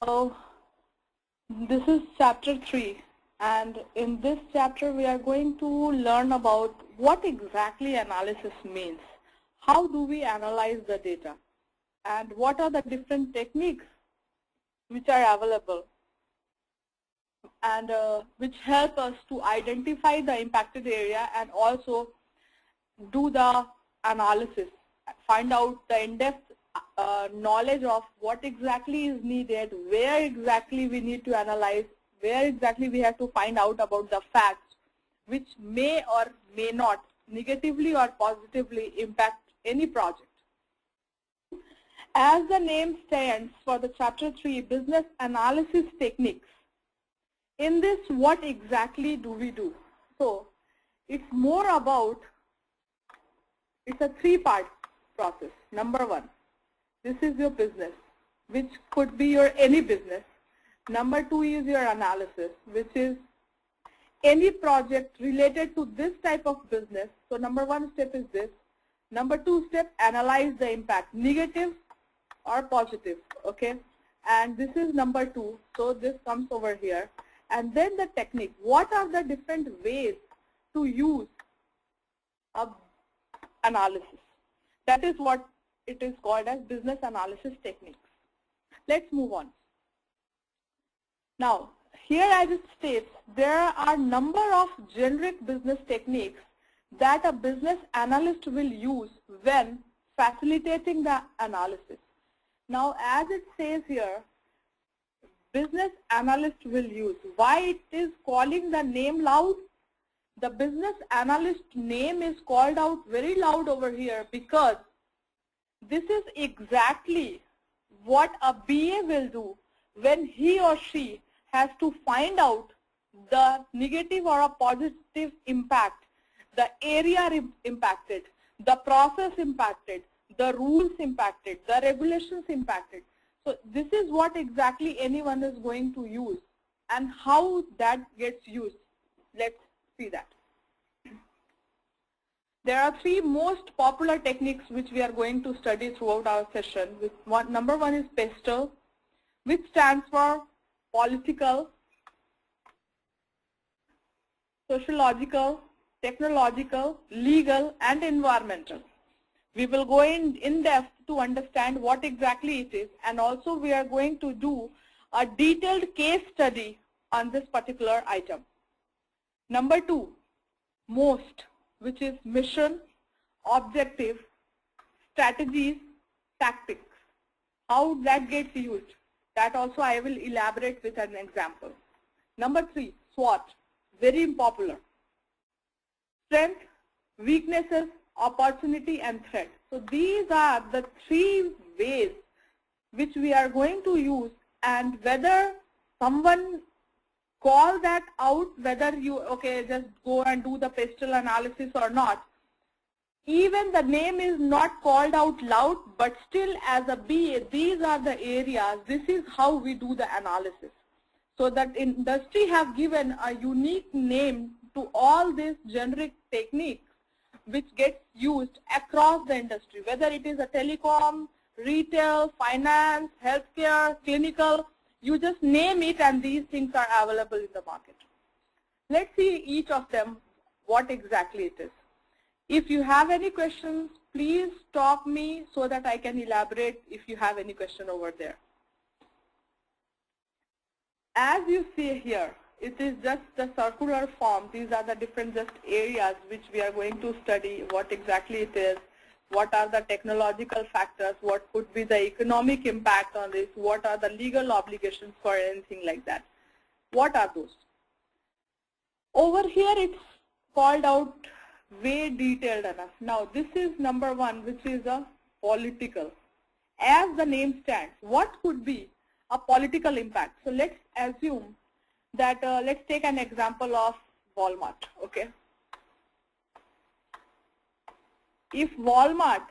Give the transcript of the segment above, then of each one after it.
Oh, this is chapter 3, and in this chapter we are going to learn about what exactly analysis means. How do we analyze the data, and what are the different techniques which are available and which help us to identify the impacted area and also do the analysis, find out the in-depth knowledge of what exactly is needed, where exactly we need to analyze, where exactly we have to find out about the facts which may or may not negatively or positively impact any project. As the name stands for the chapter 3, business analysis techniques, in this what exactly do we do? So it's more about, it's a 3-part process. Number 1, this is your business, which could be your any business. Number 2 is your analysis, which is any project related to this type of business. So number 1 step is this. Number 2 step, analyze the impact, negative or positive, okay? And this is number 2, so this comes over here. And then the technique, what are the different ways to use analysis? That is what it is called as business analysis techniques. Let's move on. Now, here as it states, there are a number of generic business techniques that a business analyst will use when facilitating the analysis. Now, as it says here, business analyst will use. Why it is calling the name loud? The business analyst name is called out very loud over here because this is exactly what a BA will do when he or she has to find out the negative or a positive impact, the area impacted, the process impacted, the rules impacted, the regulations impacted. So this is what exactly anyone is going to use and how that gets used. Let's see that. There are 3 most popular techniques which we are going to study throughout our session. Number 1 is Pestle, which stands for political, sociological, technological, legal, and environmental. We will go in depth to understand what exactly it is, and also we are going to do a detailed case study on this particular item. Number 2, most, which is mission, objective, strategies, tactics. How that gets used, that also I will elaborate with an example. Number 3, Swot, very popular. Strength, weaknesses, opportunity, and threat. So these are the 3 ways which we are going to use, and whether someone call that out, whether you, okay, just go and do the Pestle analysis or not, even the name is not called out loud, but still as a BA, these are the areas, this is how we do the analysis. So that industry have given a unique name to all these generic techniques which gets used across the industry, whether it is a telecom, retail, finance, healthcare, clinical, you just name it and these things are available in the market. Let's see each of them, what exactly it is. If you have any questions, please stop me so that I can elaborate if you have any question over there. As you see here, it is just the circular form. These are the different just areas which we are going to study, what exactly it is, what are the technological factors, what could be the economic impact on this, what are the legal obligations for anything like that. What are those? Over here it's called out way detailed enough. Now this is number 1, which is a political. As the name stands, what could be a political impact? So let's assume that let's take an example of Walmart, okay? If Walmart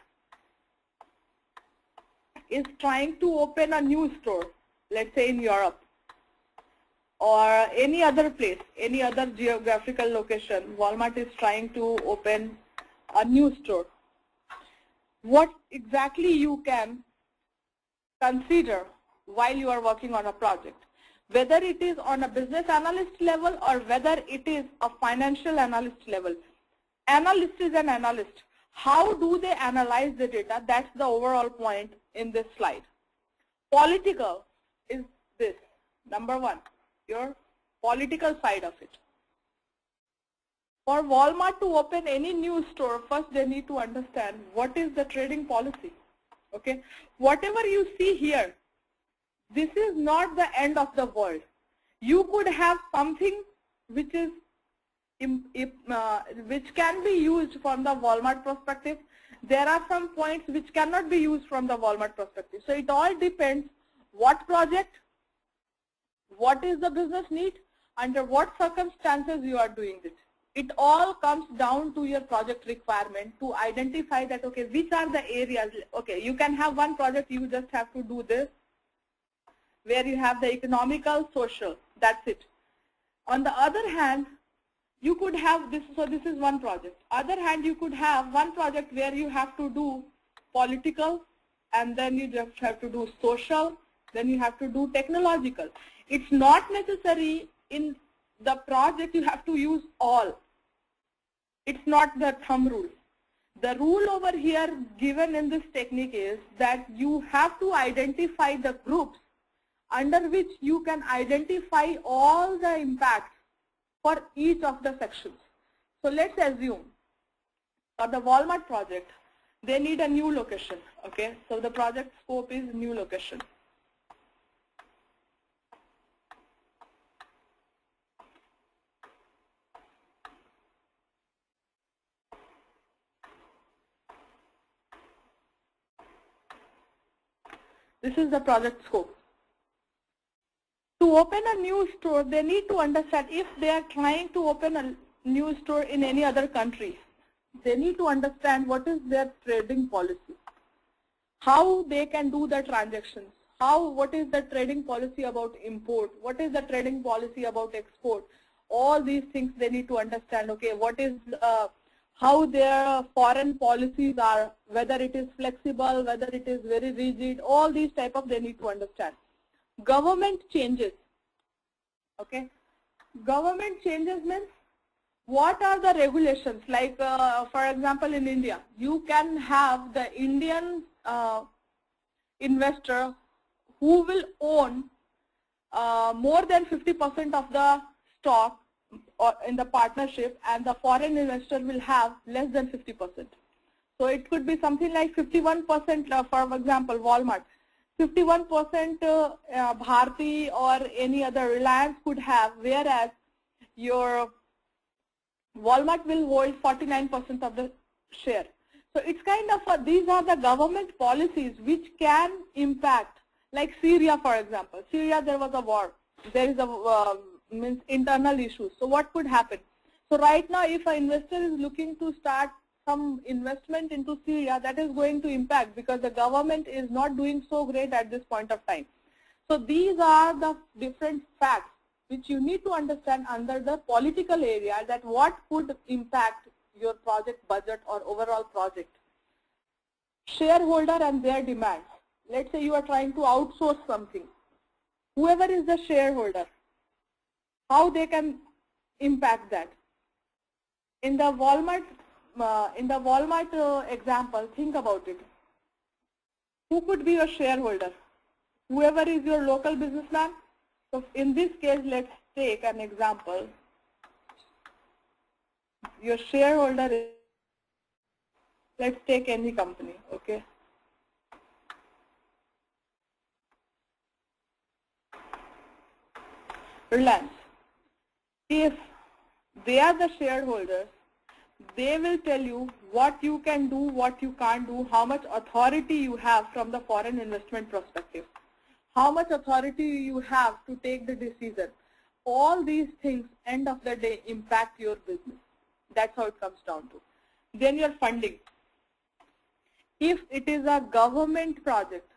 is trying to open a new store, let's say in Europe or any other place, any other geographical location, Walmart is trying to open a new store, what exactly you can consider while you are working on a project. Whether it is on a business analyst level or whether it is a financial analyst level. Analyst is an analyst. How do they analyze the data? That's the overall point in this slide. Political is this. Number one, your political side of it. For Walmart to open any new store, first they need to understand what is the trading policy. Okay, whatever you see here, this is not the end of the world. You could have something which is which can be used from the Walmart perspective. There are some points which cannot be used from the Walmart perspective. So it all depends what project, what is the business need, under what circumstances you are doing it. It all comes down to your project requirement to identify that, okay, which are the areas. Okay, you can have one project, you just have to do this, where you have the economical, social, that's it. On the other hand, you could have this, so this is one project. Other hand, you could have one project where you have to do political, and then you just have to do social, then you have to do technological. It's not necessary in the project you have to use all. It's not the thumb rule. The rule over here given in this technique is that you have to identify the groups under which you can identify all the impacts for each of the sections. So let's assume for the Walmart project, they need a new location. Okay, so the project scope is new location. This is the project scope. To open a new store, they need to understand if they are trying to open a new store in any other country, they need to understand what is their trading policy, how they can do the transactions, what is the trading policy about import, what is the trading policy about export. All these things they need to understand. Okay, what is how their foreign policies are, whether it is flexible, whether it is very rigid, all these type of they need to understand. Government changes. Okay, government changes means what are the regulations? Like for example, in India, you can have the Indian investor who will own more than 50% of the stock or in the partnership, and the foreign investor will have less than 50%. So it could be something like 51%, for example, Walmart. 51% Bharti or any other Reliance could have, whereas your Walmart will hold 49% of the share. So it's kind of these are the government policies which can impact, like Syria, for example. Syria, there was a war. There is a means internal issues. So what could happen? So right now, if an investor is looking to start some investment into Syria, that is going to impact because the government is not doing so great at this point of time. So these are the different facts which you need to understand under the political area, that what could impact your project budget or overall project. Shareholder and their demands. Let's say you are trying to outsource something. Whoever is the shareholder, how they can impact that. In the Walmart example, think about it. Who could be your shareholder? Whoever is your local businessman. So in this case, let's take an example. Your shareholder is, let's take any company, okay? Reliance. If they are the shareholders, they will tell you what you can do, what you can't do, how much authority you have from the foreign investment perspective, how much authority you have to take the decision. All these things, end of the day, impact your business. That's how it comes down to. Then your funding. If it is a government project,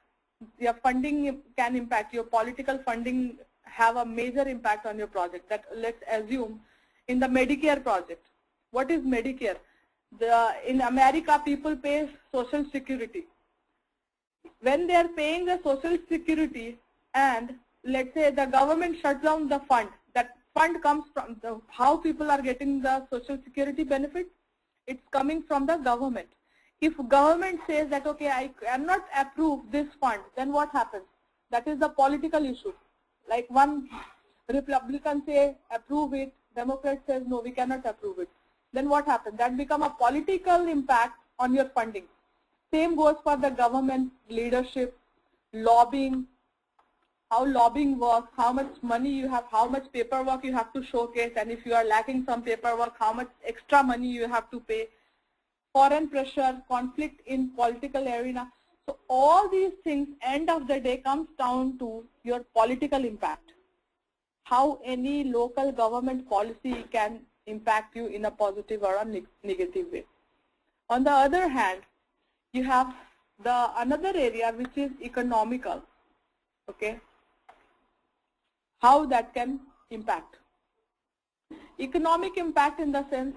your funding can impact, your political funding have a major impact on your project. That let's assume in the Medicare project. What is Medicare? In America, people pay Social Security. When they are paying the Social Security, and let's say the government shuts down the fund. That fund comes from how people are getting the social security benefits. It's coming from the government. If government says that, okay, I cannot approve this fund, then what happens? That is the political issue. Like one Republican say approve it, Democrat says no, we cannot approve it. Then what happens? That becomes a political impact on your funding. Same goes for the government leadership, lobbying, how lobbying works, how much money you have, how much paperwork you have to showcase, and if you are lacking some paperwork, how much extra money you have to pay, foreign pressure, conflict in political arena. So all these things, end of the day, comes down to your political impact. How any local government policy can impact you in a positive or a negative way. On the other hand, you have the another area which is economical. Okay, how that can impact. Economic impact in the sense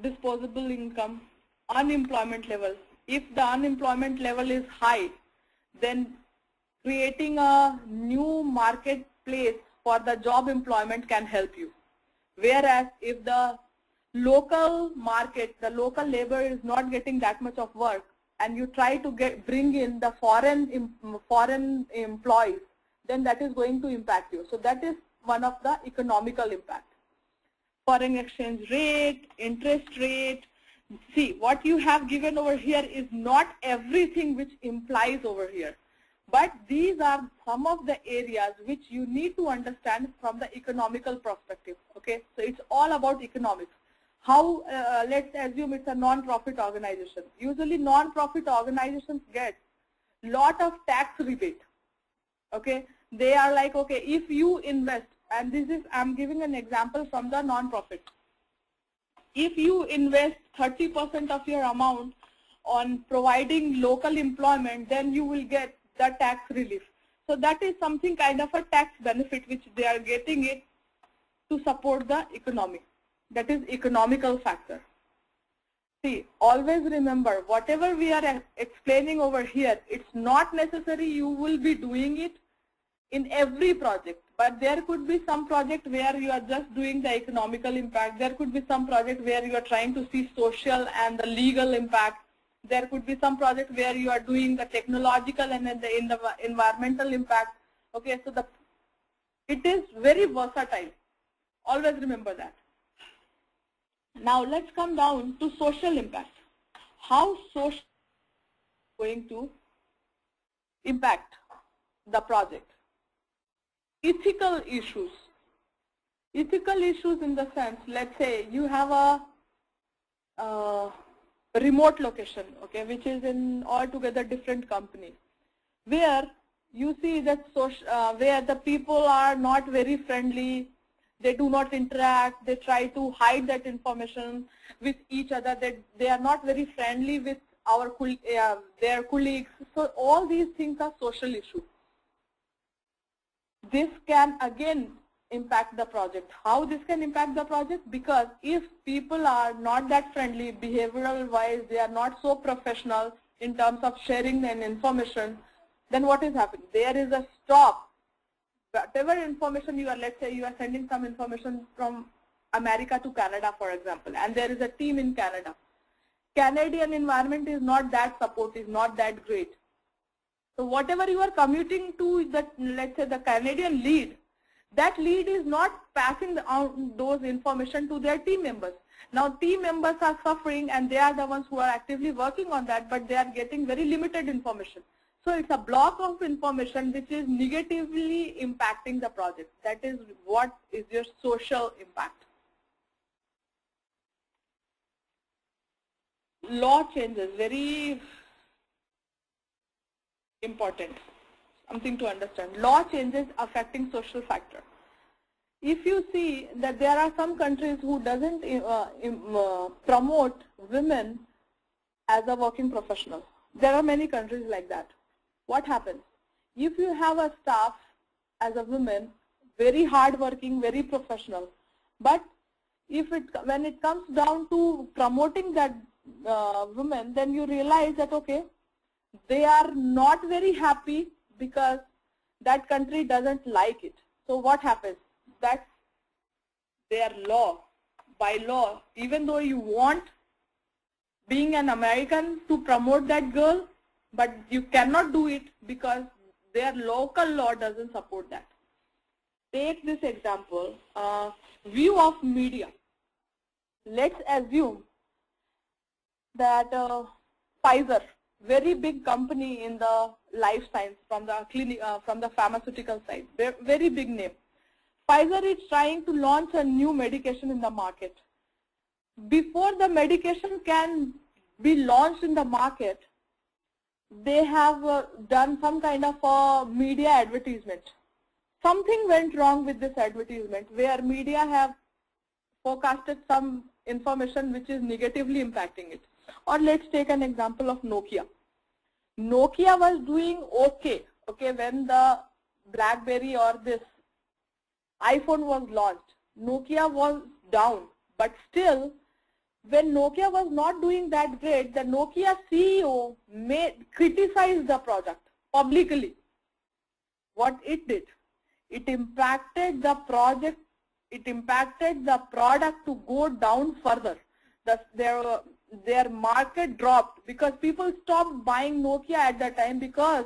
disposable income, unemployment level. If the unemployment level is high, then creating a new marketplace for the job employment can help you. Whereas if the local market, the local labor is not getting that much of work, and you try to bring in the foreign employees, then that is going to impact you. So that is one of the economical impact. Foreign exchange rate, interest rate. See, what you have given over here is not everything which implies over here. But these are some of the areas which you need to understand from the economical perspective. Okay, so it's all about economics. How, let's assume it's a non-profit organization. Usually non-profit organizations get lot of tax rebate. Okay, they are like, okay, if you invest, and this is, I'm giving an example from the non-profit. If you invest 30% of your amount on providing local employment, then you will get the tax relief. So that is something kind of a tax benefit which they are getting it to support the economy. That is economical factor. See, always remember, whatever we are explaining over here, it's not necessary you will be doing it in every project. But there could be some project where you are just doing the economical impact. There could be some project where you are trying to see social and the legal impact. There could be some project where you are doing the technological and the environmental impact. Okay, so it is very versatile. Always remember that. Now let's come down to social impact. How social is going to impact the project? Ethical issues. Ethical issues in the sense, let's say you have a remote location, okay, which is in altogether different company, where you see that where the people are not very friendly, they do not interact, they try to hide that information with each other, they are not very friendly with their colleagues. So all these things are social issues. This can again impact the project. How this can impact the project? Because if people are not that friendly, behavioral wise, they are not so professional in terms of sharing an information, then what is happening? There is a stop. Whatever information you are, let's say you are sending some information from America to Canada, for example, and there is a team in Canada. Canadian environment is not that supportive, not that great. So whatever you are commuting to the, let's say the Canadian lead, that lead is not passing on those information to their team members. Now team members are suffering and they are the ones who are actively working on that, but they are getting very limited information. So it's a block of information which is negatively impacting the project. That is what is your social impact. Law changes, very important, something to understand. Law changes affecting social factor. If you see that there are some countries who doesn't promote women as a working professional. There are many countries like that. What happens? If you have a staff as a woman, very hardworking, very professional, but when it comes down to promoting that woman, then you realize that okay, they are not very happy because that country doesn't like it. So what happens? That's their law. By law, even though you want being an American to promote that girl, but you cannot do it because their local law doesn't support that. Take this example, view of media. Let's assume that Pfizer, very big company in the life science from the clinic, from the pharmaceutical side, very big name. Pfizer is trying to launch a new medication in the market. Before the medication can be launched in the market, they have done some kind of a media advertisement. Something went wrong with this advertisement where media have forecasted some information which is negatively impacting it. Or let's take an example of Nokia. Nokia was doing okay when the BlackBerry or this iPhone was launched. Nokia was down, but still when Nokia was not doing that great, the Nokia CEO criticized the product publicly. What it did? It impacted the project. It impacted the product to go down further. Their market dropped because people stopped buying Nokia at that time because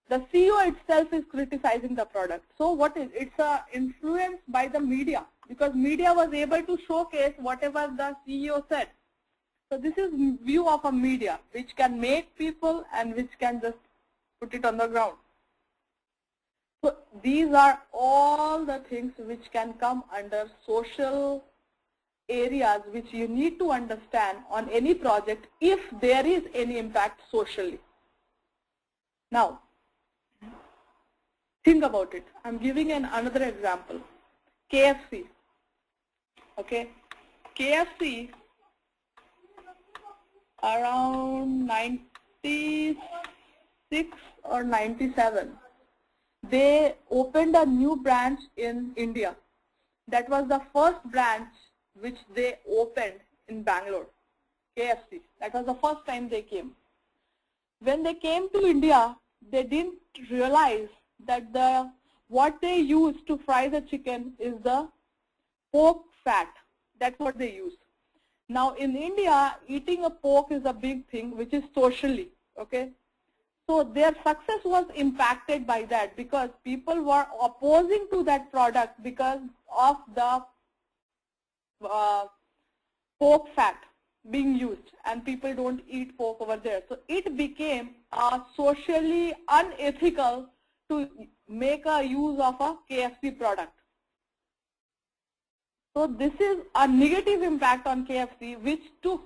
the CEO itself is criticizing the product. So what is it's influenced by the media, because media was able to showcase whatever the CEO said. So this is view of a media which can make people and which can just put it on the ground. So these are all the things which can come under social areas which you need to understand on any project if there is any impact socially. Now, think about it. I'm giving another example. KFC. Okay, KFC around 96 or 97. They opened a new branch in India. That was the first branch which they opened in Bangalore, KFC. That was the first time they came. When they came to India, they didn't realize that what they use to fry the chicken is the pork fat. That's what they use. Now in India, eating a pork is a big thing, which is socially, okay? So their success was impacted by that because people were opposing to that product because of the pork fat being used, and people don't eat pork over there. So it became socially unethical to make a use of a KFC product. So this is a negative impact on KFC, which took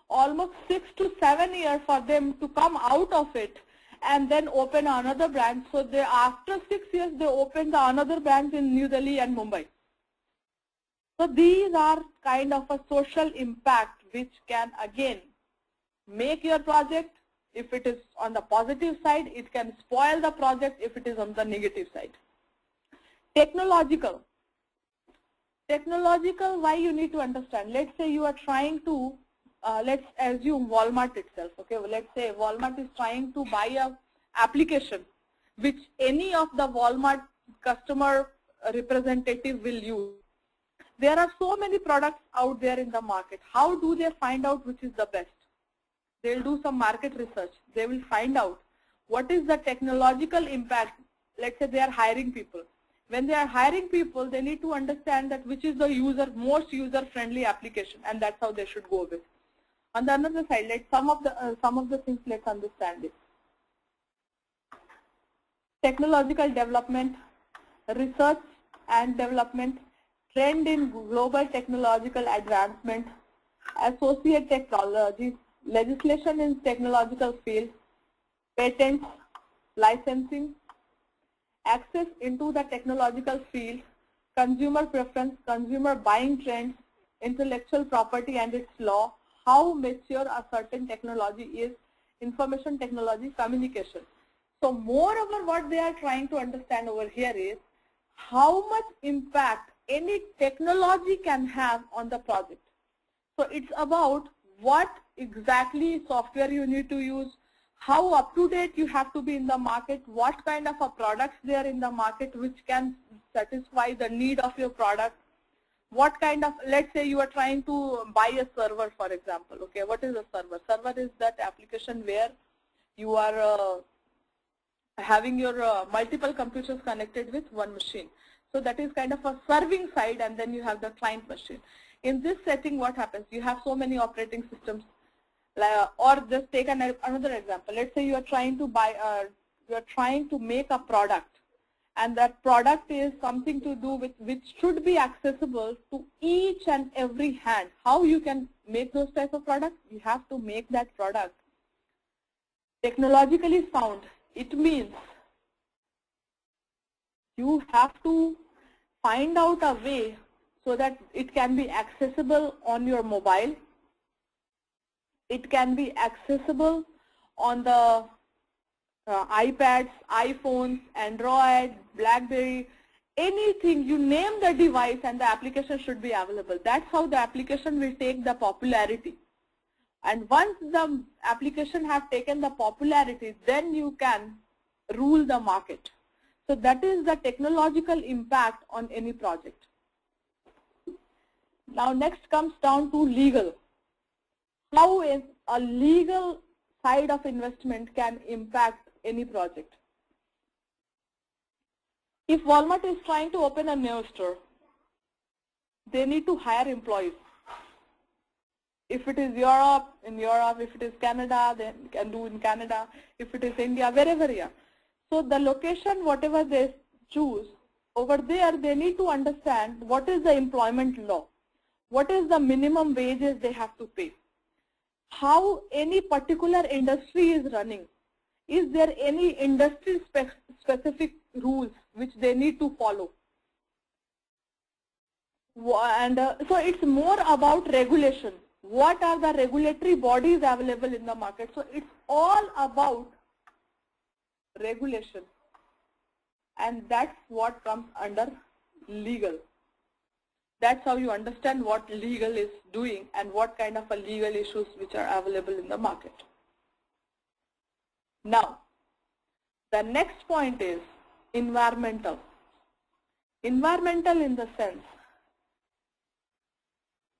almost 6 to 7 years for them to come out of it and then open another branch. So after 6 years, they opened another branch in New Delhi and Mumbai. So these are kind of a social impact which can again make your project. If it is on the positive side, it can spoil the project if it is on the negative side. Technological. Technological, why you need to understand. Let's say you are trying to, let's assume Walmart itself. Okay, well, let's say Walmart is trying to buy a application which any of the Walmart customer representative will use. There are so many products out there in the market. How do they find out which is the best? They'll do some market research. They will find out what is the technological impact. Let's say they are hiring people. When they are hiring people, they need to understand that which is the most user-friendly application, and that's how they should go with. On the other side, some of the things, let's understand it. Technological development, research and development, trend in global technological advancement, associate technologies, legislation in technological field, patents, licensing, access into the technological field, consumer preference, consumer buying trends, intellectual property and its law, how mature a certain technology is, information technology, communication. So moreover, what they are trying to understand over here is how much impact any technology can have on the project. So it's about what exactly software you need to use, how up to date you have to be in the market, what kind of a products there in the market which can satisfy the need of your product, what kind of, let's say you are trying to buy a server, for example. Okay, what is a server? Server is that application where you are having your multiple computers connected with one machine. So that is kind of a serving side, and then you have the client machine. In this setting, what happens? You have so many operating systems. Or just take another example. Let's say you are trying to you are trying to make a product, and that product is something to do with which should be accessible to each and every hand. How you can make those types of products? You have to make that product technologically sound. It means you have to find out a way so that it can be accessible on your mobile. It can be accessible on the iPads, iPhones, Android, BlackBerry, anything, you name the device and the application should be available. That's how the application will take the popularity. And once the application have taken the popularity, then you can rule the market. So that is the technological impact on any project. Now next comes down to legal. How is a legal side of investment can impact any project? If Walmart is trying to open a new store, they need to hire employees. If it is Europe, in Europe. If it is Canada, then can do in Canada. If it is India, wherever you are. So the location, whatever they choose, over there they need to understand what is the employment law, what is the minimum wages they have to pay, how any particular industry is running, is there any industry specific rules which they need to follow. And so it's more about regulation. What are the regulatory bodies available in the market? So it's all about regulation, and that's what comes under legal. That's how you understand what legal is doing and what kind of a legal issues which are available in the market. Now, the next point is environmental. Environmental in the sense,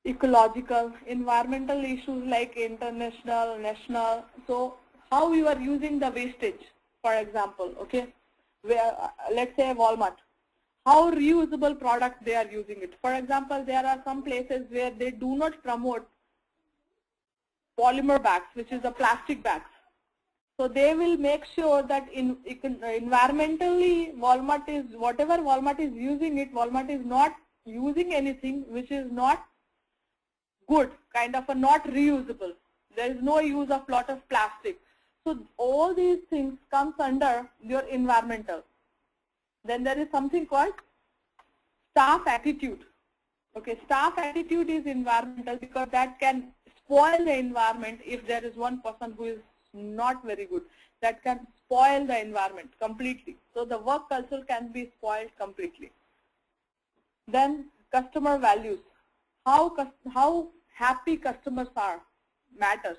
ecological, environmental issues like international, national. So how you are using the wastage, for example, okay, where let's say Walmart, how reusable products they are using it. For example, there are some places where they do not promote polymer bags, which is the plastic bags. So they will make sure that environmentally Walmart is, whatever Walmart is using it, Walmart is not using anything which is not good, kind of a not reusable. There is no use of lot of plastic. So all these things comes under your environmental. Then there is something called staff attitude. Okay, staff attitude is environmental because that can spoil the environment if there is one person who is not very good. That can spoil the environment completely. So the work culture can be spoiled completely. Then customer values. How happy customers are matters.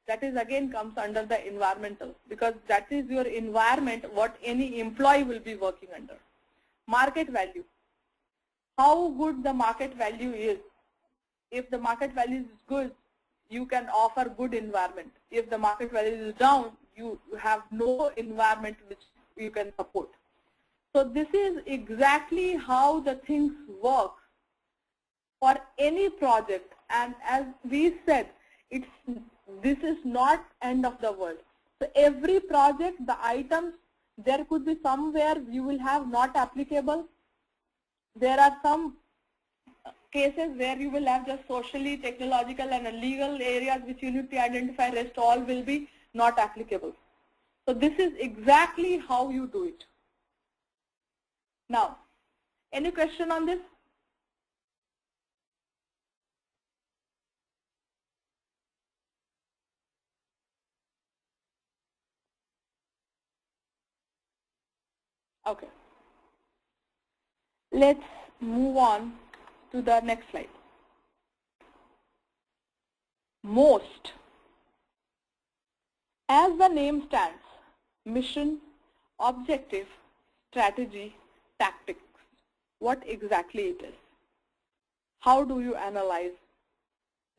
That is again comes under the environmental, because that is your environment what any employee will be working under. Market value. How good the market value is. If the market value is good, you can offer good environment. If the market value is down, you have no environment which you can support. So this is exactly how the things work for any project. And as we said, this is not end of the world. So every project, the items, there could be somewhere you will have not applicable. There are some cases where you will have just socially, technological and legal areas which you need to identify, rest all will be not applicable. So this is exactly how you do it. Now, any question on this? Okay. Let's move on to the next slide. Most As the name stands, mission, objective, strategy, tactics. What exactly it is? How do you analyze?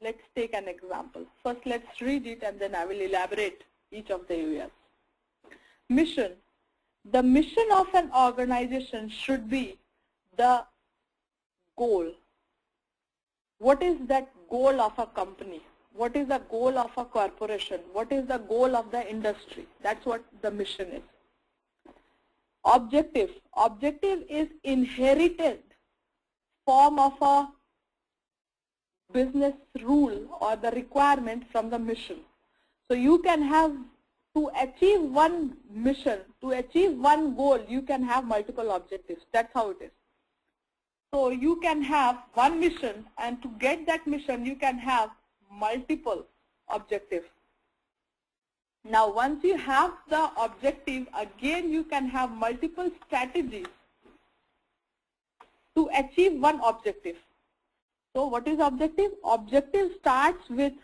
Let's take an example. First, let's read it and then I will elaborate each of the areas. Mission. The mission of an organization should be the goal. What is that goal of a company? What is the goal of a corporation? What is the goal of the industry? That's what the mission is. Objective. Objective is inherited form of a business rule or the requirement from the mission. So you can have, to achieve one mission, to achieve one goal, you can have multiple objectives. That's how it is. So you can have one mission, and to get that mission, you can have multiple objectives. Now, once you have the objective, again you can have multiple strategies to achieve one objective. So what is objective? Objective starts with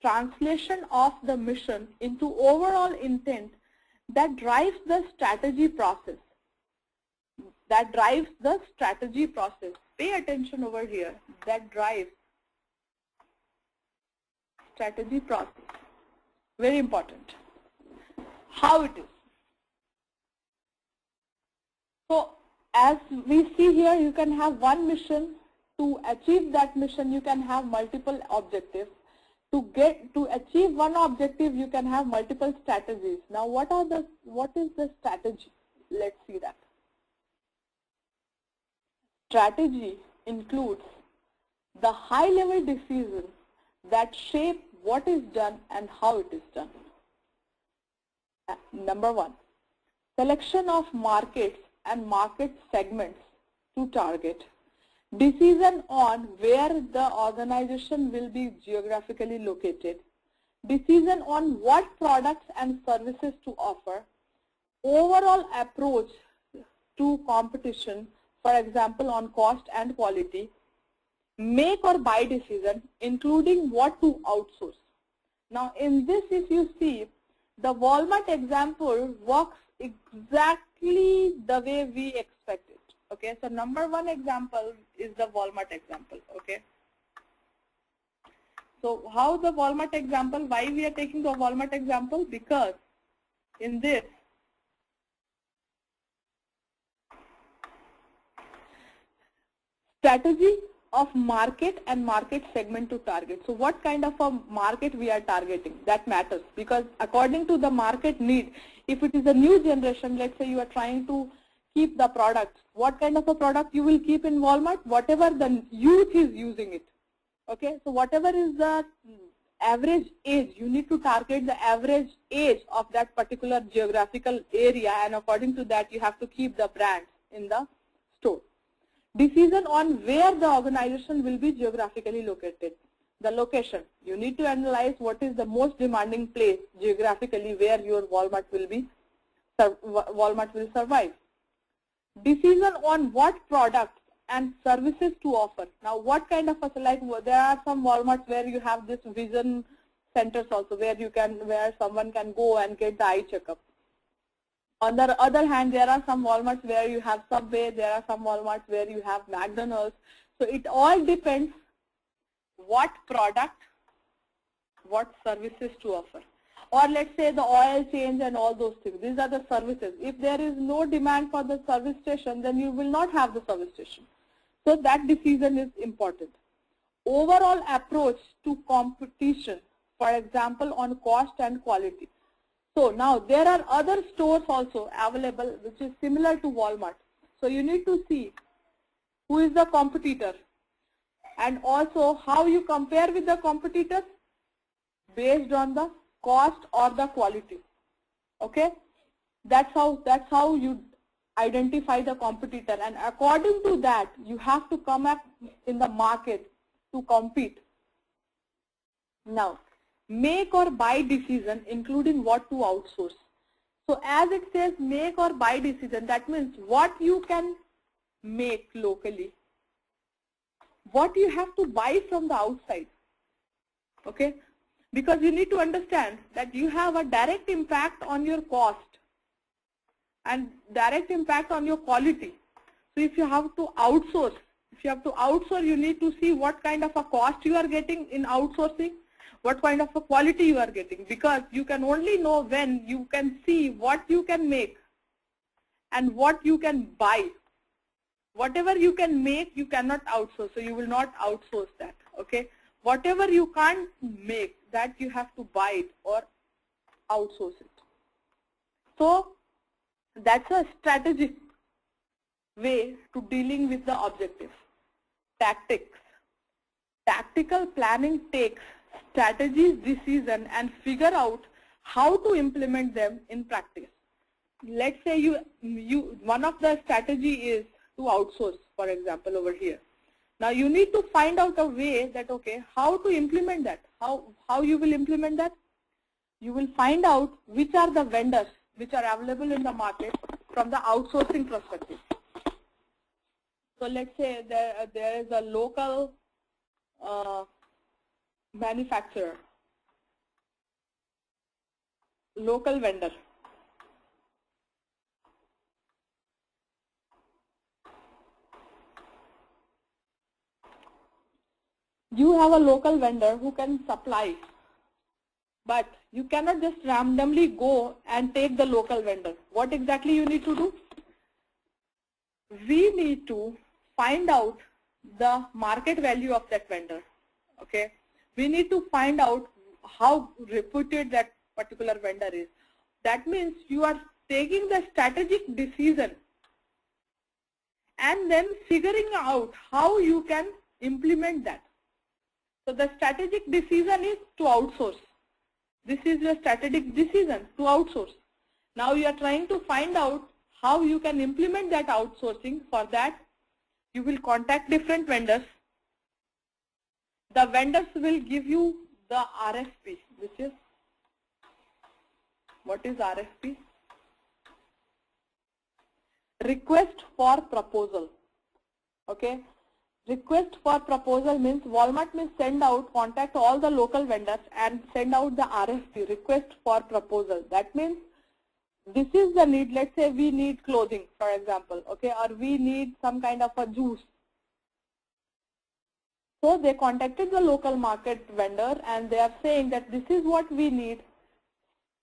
translation of the mission into overall intent that drives the strategy process. That drives the strategy process. Pay attention over here. That drives strategy process. Very important. How it is. So as we see here, you can have one mission. To achieve that mission, you can have multiple objectives. To achieve one objective, you can have multiple strategies. Now, what is the strategy? Let's see that. Strategy includes the high-level decisions that shape what is done and how it is done. Number one, selection of markets and market segments to target. Decision on where the organization will be geographically located. Decision on what products and services to offer. Overall approach to competition, for example, on cost and quality. Make or buy decision, including what to outsource. Now, in this, if you see, the Walmart example works exactly the way we expect it. Okay, so number one example is the Walmart example. Okay, so how the Walmart example, why we are taking the Walmart example? Because in this, strategy of market and market segment to target. So what kind of a market we are targeting, that matters, because according to the market need, if it is a new generation, let's say you are trying to keep the product, what kind of a product you will keep in Walmart? Whatever the youth is using it. Okay, so whatever is the average age, you need to target the average age of that particular geographical area, and according to that you have to keep the brand in the store. Decision on where the organization will be geographically located. The location, you need to analyze what is the most demanding place geographically where your Walmart will survive. Decision on what products and services to offer. Now, what kind of a, like there are some Walmarts where you have this vision centers also, where someone can go and get the eye checkup. On the other hand, there are some Walmarts where you have Subway, there are some Walmarts where you have McDonald's. So it all depends what product, what services to offer. Or let's say the oil change and all those things. These are the services. If there is no demand for the service station, then you will not have the service station. So that decision is important. Overall approach to competition, for example, on cost and quality. So now there are other stores also available which is similar to Walmart. So you need to see who is the competitor and also how you compare with the competitors based on the cost or the quality. Okay, that's how you identify the competitor, and according to that you have to come up in the market to compete. Now, make or buy decision, including what to outsource. So as it says make or buy decision, that means what you can make locally, what you have to buy from the outside. Okay, Because you need to understand that you have a direct impact on your cost and direct impact on your quality. So if you have to outsource, you need to see what kind of a cost you are getting in outsourcing, what kind of a quality you are getting, because you can only know when you can see what you can make and what you can buy. Whatever you can make, you cannot outsource, so you will not outsource that, okay? Whatever you can't make, that you have to buy it or outsource it. So that's a strategic way to dealing with the objectives. Tactics. Tactical planning takes strategies, decision, and figure out how to implement them in practice. Let's say one of the strategy is to outsource, for example, over here. Now you need to find out a way that, okay, how to implement that. How you will implement that? You will find out which are the vendors which are available in the market from the outsourcing perspective. So let's say there is a local manufacturer, local vendor. You have a local vendor who can supply, but you cannot just randomly go and take the local vendor. What exactly you need to do? We need to find out the market value of that vendor, okay? We need to find out how reputed that particular vendor is. That means you are taking the strategic decision and then figuring out how you can implement that. So the strategic decision is to outsource. This is your strategic decision to outsource. Now you are trying to find out how you can implement that outsourcing. For that, you will contact different vendors. The vendors will give you the RFP, which is, what is RFP? Request for proposal, okay? Request for proposal means Walmart will send out, contact all the local vendors and send out the RFP, request for proposal. That means this is the need. Let's say we need clothing, for example, okay, or we need some kind of a juice. So they contacted the local market vendor and they are saying that this is what we need.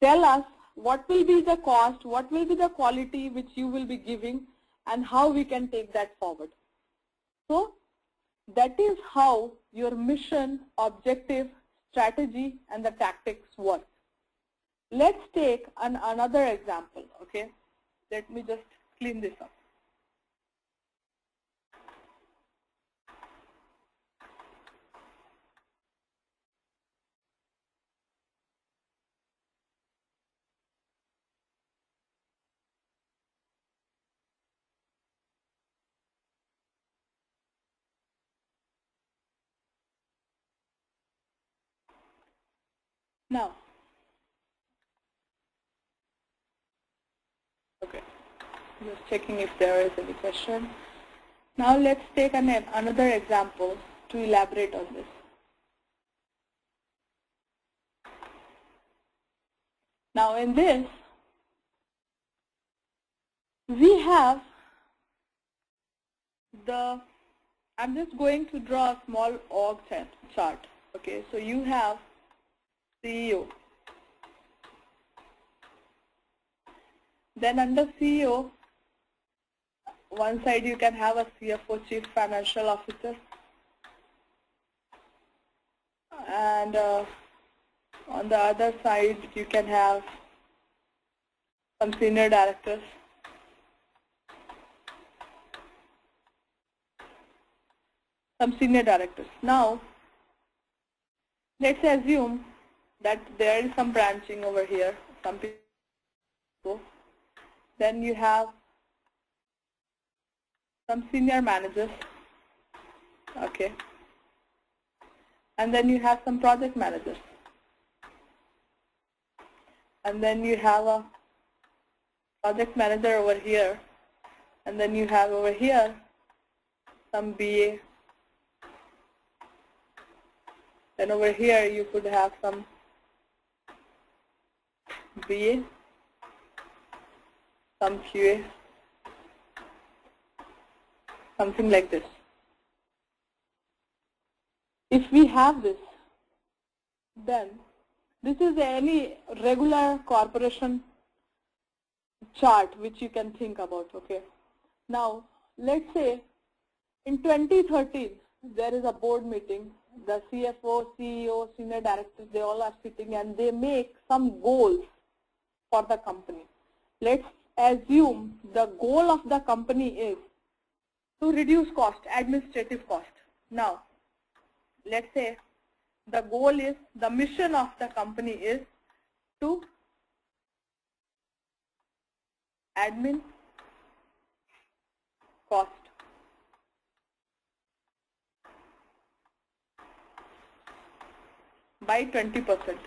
Tell us what will be the cost, what will be the quality which you will be giving, and how we can take that forward. So that is how your mission, objective, strategy, and the tactics work. Let's take another example, okay? Let me just clean this up. Now, okay, just checking if there is any question. Now let's take another example to elaborate on this. Now in this, we have I'm just going to draw a small org chart, okay? So you have CEO. Then under CEO, one side you can have a CFO, Chief Financial Officer, and on the other side you can have some senior directors. Now, let's assume that there is some branching over here, some people. Then you have some senior managers, okay, and then you have some project managers, and then you have a project manager over here, and then you have over here some BA. Then over here you could have some BA, some QA, something like this. If we have this, then this is any regular corporation chart which you can think about, okay. Now, let's say in 2013, there is a board meeting, the CFO, CEO, senior directors, they all are sitting and they make some goals for the company. Let's assume the goal of the company is to reduce cost, administrative cost. Now, let's say the goal is, the mission of the company is to admin cost. By 20%.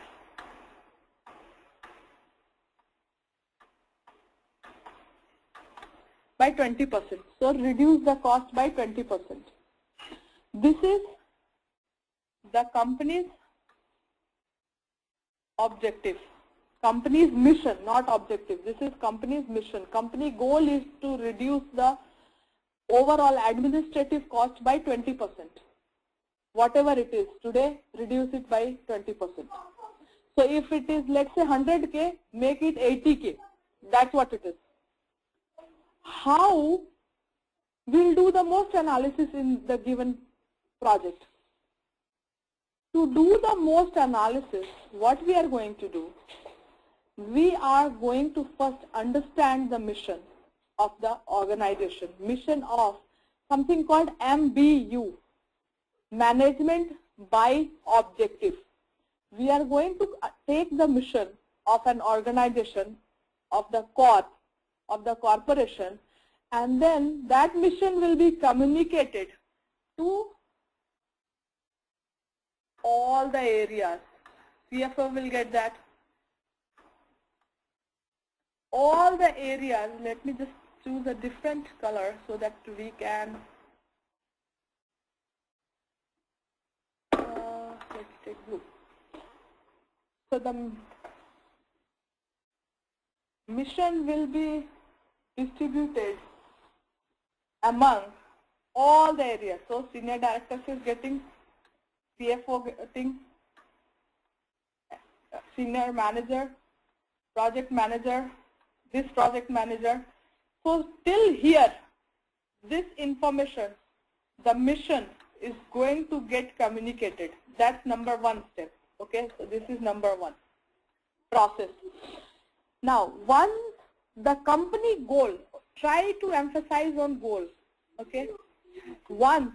By 20%. So reduce the cost by 20%. This is the company's objective. Company's mission, not objective. This is company's mission. Company goal is to reduce the overall administrative cost by 20%. Whatever it is today, reduce it by 20%. So if it is, let's say 100K, make it 80K. That's what it is. How we'll do the most analysis in the given project? To do the most analysis, what we are going to do, we are going to first understand the mission of the organization, mission of something called MBU, Management by Objective. We are going to take the mission of an organization, of the corp, of the corporation, and then that mission will be communicated to all the areas. CFO will get that. All the areas, let me just choose a different color so that we can, let's take blue. So the mission will be distributed among all the areas. So senior directors is getting, CFO getting, senior manager, project manager, this project manager. So till here, this information, the mission is going to get communicated. That's number one step. Okay, so this is number one process. Now, once the company goal, try to emphasize on goals. Okay, once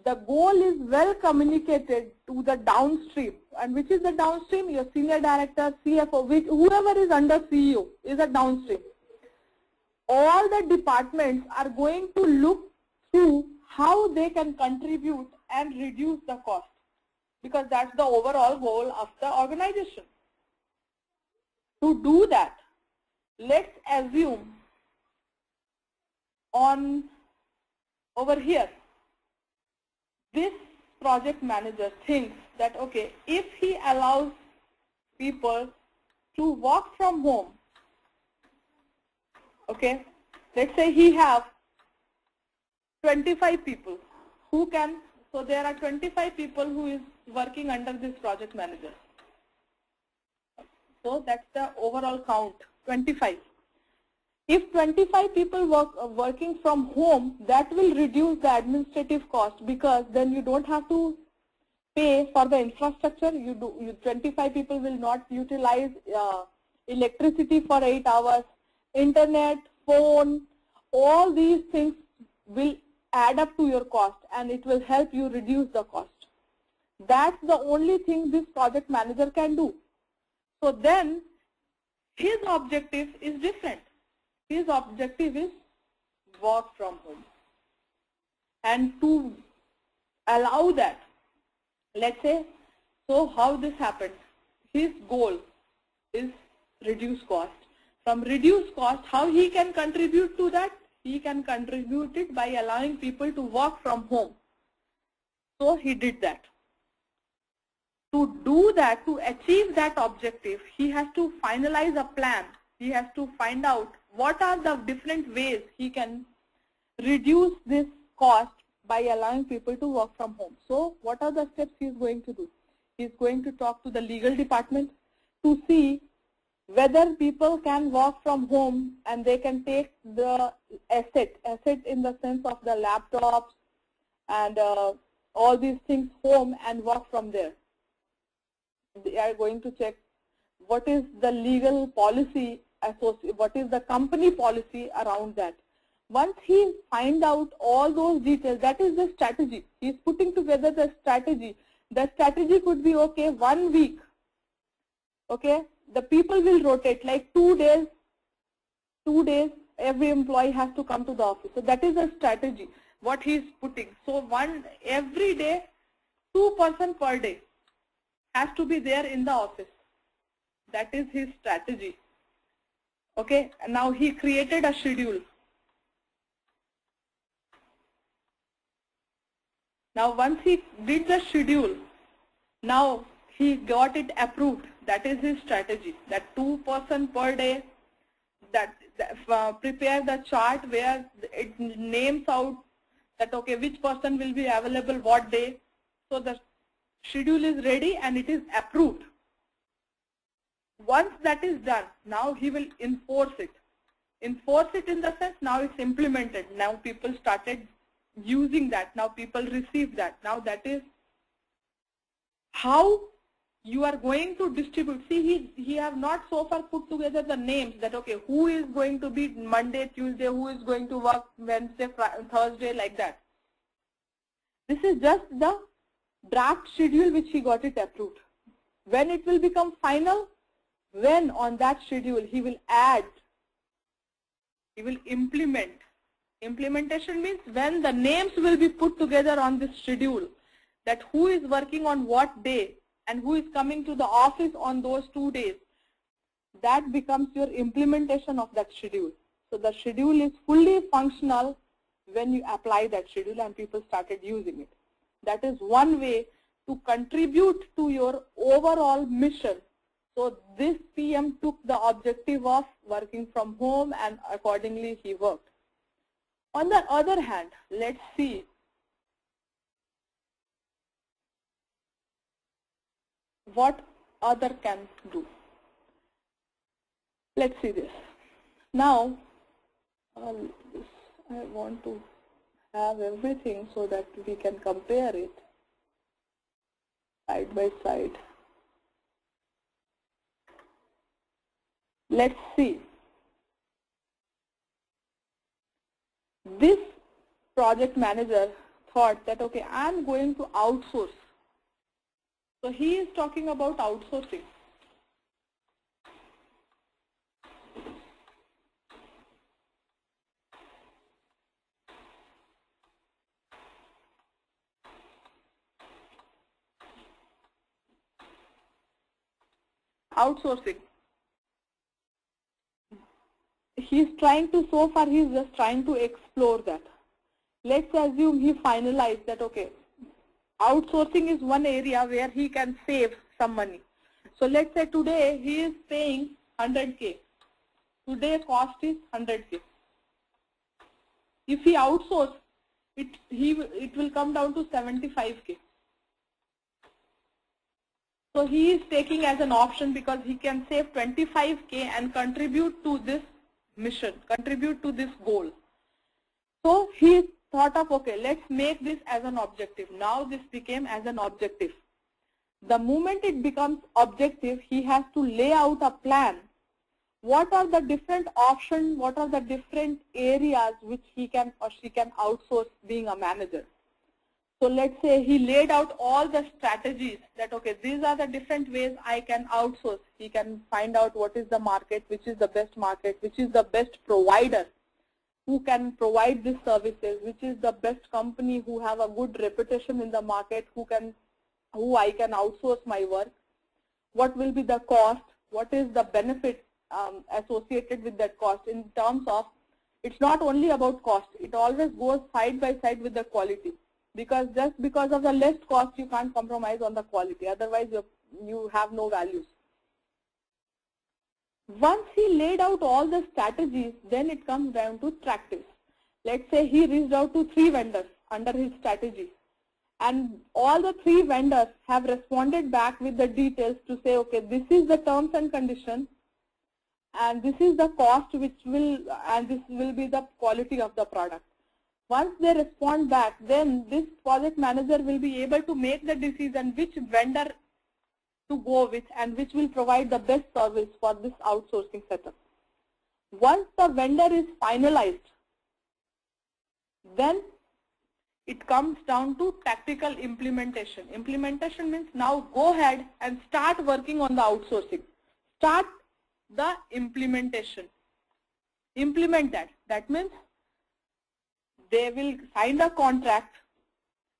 the goal is well communicated to the downstream, and which is the downstream? Your senior director, CFO, whoever is under CEO is a downstream. All the departments are going to look through how they can contribute and reduce the cost, because that's the overall goal of the organization. To do that, let's assume on over here, this project manager thinks that, okay, if he allows people to work from home, okay, let's say he have 25 people who can, so there are 25 people who is working under this project manager. So that's the overall count, 25. If 25 people working from home, that will reduce the administrative cost, because then you don't have to pay for the infrastructure. 25 people will not utilize electricity for 8 hours, internet, phone, all these things will add up to your cost, and it will help you reduce the cost. That's the only thing this project manager can do. So then his objective is different. His objective is work from home. And to allow that, let's say, so how this happened? His goal is reduce cost. From reduce cost, how he can contribute to that? He can contribute it by allowing people to work from home. So he did that. to do that, to achieve that objective, he has to finalize a plan. He has to find out what are the different ways he can reduce this cost by allowing people to work from home. So what are the steps he is going to do? He is going to talk to the legal department to see whether people can work from home and they can take the asset in the sense of the laptops and all these things home and work from there. They are going to check what is the legal policy, what is the company policy around that. Once he finds out all those details, that is the strategy. He is putting together the strategy. The strategy could be, okay, 1 week. Okay, the people will rotate like 2 days. 2 days, every employee has to come to the office. So that is a strategy, what he is putting. So every day, 2 persons per day has to be there in the office. That is his strategy. Okay, and now he created a schedule. Now once he did the schedule, now he got it approved. That is his strategy. That 2 persons per day, prepare the chart where it names out that, okay, which person will be available what day. So the schedule is ready and it is approved. Once that is done, now he will enforce it. Enforce it in the sense now it's implemented. Now people started using that. Now people receive that. Now that is how you are going to distribute. See, he have not so far put together the names that, okay, who is going to be Monday, Tuesday, who is going to work Wednesday, Friday, Thursday, like that. This is just the draft schedule which he got it approved. When it will become final, when on that schedule he will add, he will implement. Implementation means when the names will be put together on this schedule, that who is working on what day and who is coming to the office on those 2 days. That becomes your implementation of that schedule. So the schedule is fully functional when you apply that schedule and people started using it. That is one way to contribute to your overall mission. So this PM took the objective of working from home and accordingly he worked. On the other hand, let's see what other can do. Let's see this. Now, I want to have everything so that we can compare it side by side. Let's see. This project manager thought that, okay, I'm going to outsource. So he is talking about outsourcing. Outsourcing. He's trying to, so far he's just trying to explore that. Let's assume he finalized that, okay, outsourcing is one area where he can save some money. So let's say today he is paying 100K. Today cost is 100K. If he outsources, it will come down to 75K. So he is taking as an option because he can save 25K and contribute to this mission, contribute to this goal. So he thought of, okay, let's make this as an objective. Now this became as an objective. The moment it becomes objective, he has to lay out a plan. What are the different options, what are the different areas which he can or she can outsource being a manager. So let's say he laid out all the strategies that, okay, these are the different ways I can outsource. He can find out what is the market, which is the best market, which is the best provider who can provide these services, which is the best company who have a good reputation in the market, who I can outsource my work. What will be the cost? What is the benefit associated with that cost in terms of, it's not only about cost, it always goes side by side with the quality. because just because of the less cost you can't compromise on the quality, otherwise you have no values. Once he laid out all the strategies, then it comes down to practice. Let's say he reached out to 3 vendors under his strategy, and all the 3 vendors have responded back with the details to say, okay, this is the terms and conditions, and this is the cost which will, and this will be the quality of the product. Once they respond back, then this project manager will be able to make the decision which vendor to go with and which will provide the best service for this outsourcing setup. Once the vendor is finalized, then it comes down to tactical implementation. Implementation means now go ahead and start working on the outsourcing. Start the implementation. Implement that. That means they will sign a contract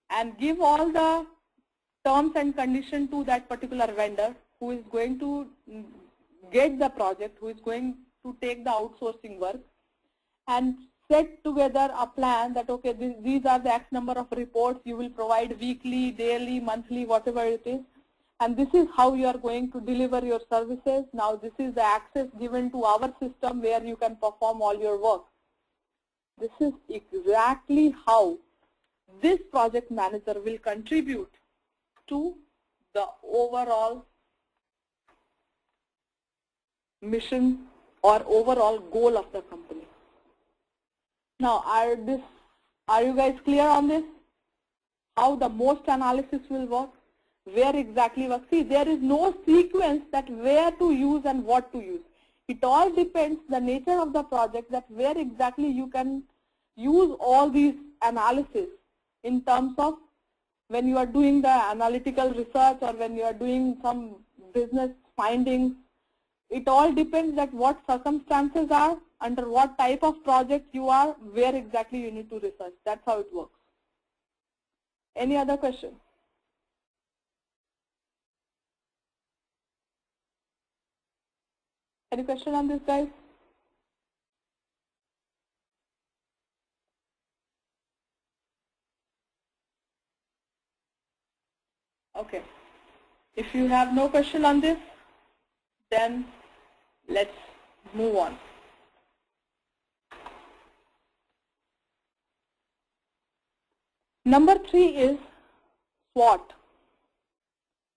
and give all the terms and conditions to that particular vendor who is going to get the project, who is going to take the outsourcing work, and set together a plan that, okay, these are the X number of reports you will provide weekly, daily, monthly, whatever it is, and this is how you are going to deliver your services. Now this is the access given to our system where you can perform all your work. This is exactly how this project manager will contribute to the overall mission or overall goal of the company. Now, are you guys clear on this? How the most analysis will work? Where exactly work? See, there is no sequence that where to use and what to use. It all depends the nature of the project, that where exactly you can use all these analysis in terms of when you are doing the analytical research or when you are doing some business findings. It all depends that what circumstances are, under what type of project you are, where exactly you need to research. That's how it works. Any other question? Any question on this, guys? Okay. If you have no question on this, then let's move on. Number 3 is SWOT.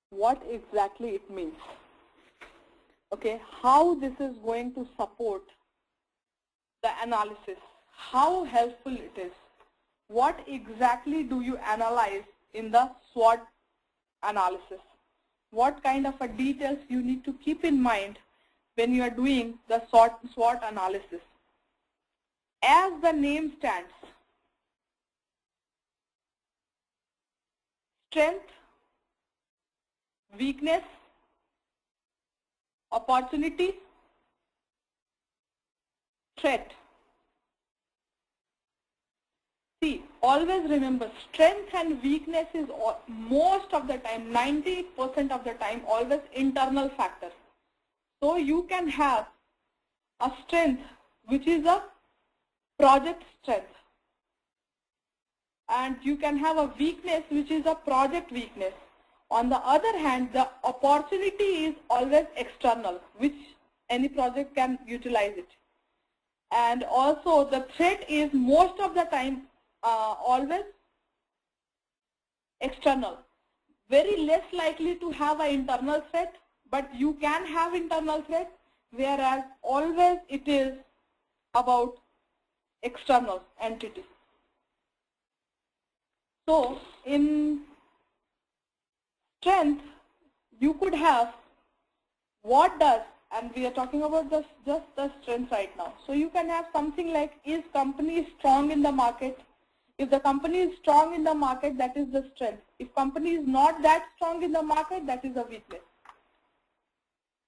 What exactly it means. Okay, how this is going to support the analysis, how helpful it is, what exactly do you analyze in the SWOT analysis, what kind of a details you need to keep in mind when you are doing the SWOT analysis. As the name stands, strength, weakness, opportunity, threat. See, always remember, strength and weakness is most of the time, 90% of the time, always internal factor. So you can have a strength which is a project strength, and you can have a weakness which is a project weakness. On the other hand, the opportunity is always external, which any project can utilize it. And also the threat is most of the time always external. Very less likely to have an internal threat, but you can have internal threat, whereas always it is about external entity. So in strength, you could have what does, and we are talking about just the strength right now. So you can have something like, is company strong in the market? If the company is strong in the market, that is the strength. If company is not that strong in the market, that is a weakness.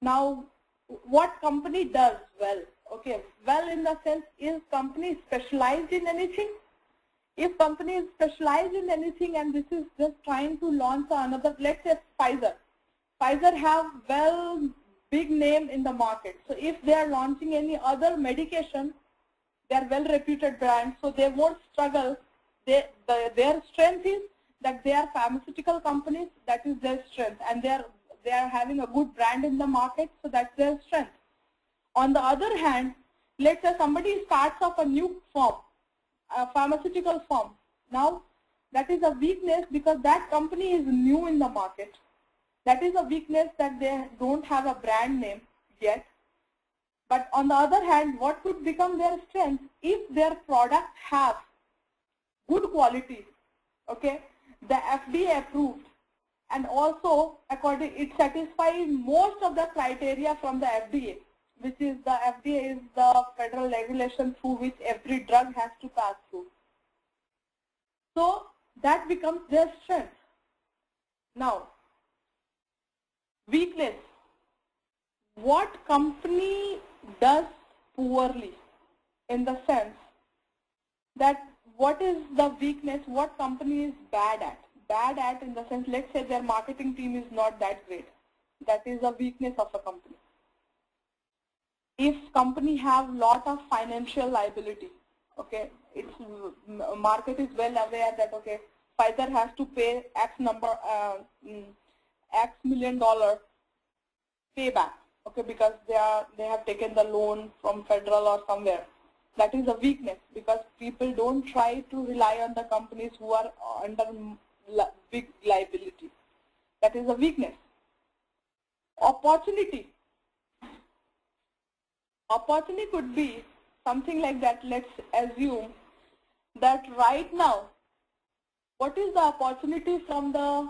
Now, what company does well? Okay, well in the sense, is company specialized in anything? If company is specialized in anything and this is just trying to launch another, let's say Pfizer. Pfizer have big name in the market. So if they are launching any other medication, they are well reputed brands, so they won't struggle. their strength is that they are pharmaceutical companies, that is their strength, and they are having a good brand in the market, so that's their strength. On the other hand, let's say somebody starts off a new firm, a pharmaceutical firm. Now, that is a weakness because that company is new in the market. That is a weakness that they don't have a brand name yet. But on the other hand, what could become their strength if their product have good quality, okay, the FDA approved, and also according it satisfies most of the criteria from the FDA, which is the FDA is the federal regulation through which every drug has to pass through. So that becomes their strength. Now, weakness. What company does poorly, in the sense that what is the weakness, what company is bad at? Bad at in the sense, let's say their marketing team is not that great. That is a weakness of a company. If company have lot of financial liability, okay, its market is well aware that, okay, Pfizer has to pay X million dollar payback, okay, because they have taken the loan from federal or somewhere. That is a weakness because people don't try to rely on the companies who are under big liability. That is a weakness. Opportunity. Opportunity could be something like that. Let's assume that right now, what is the opportunity from the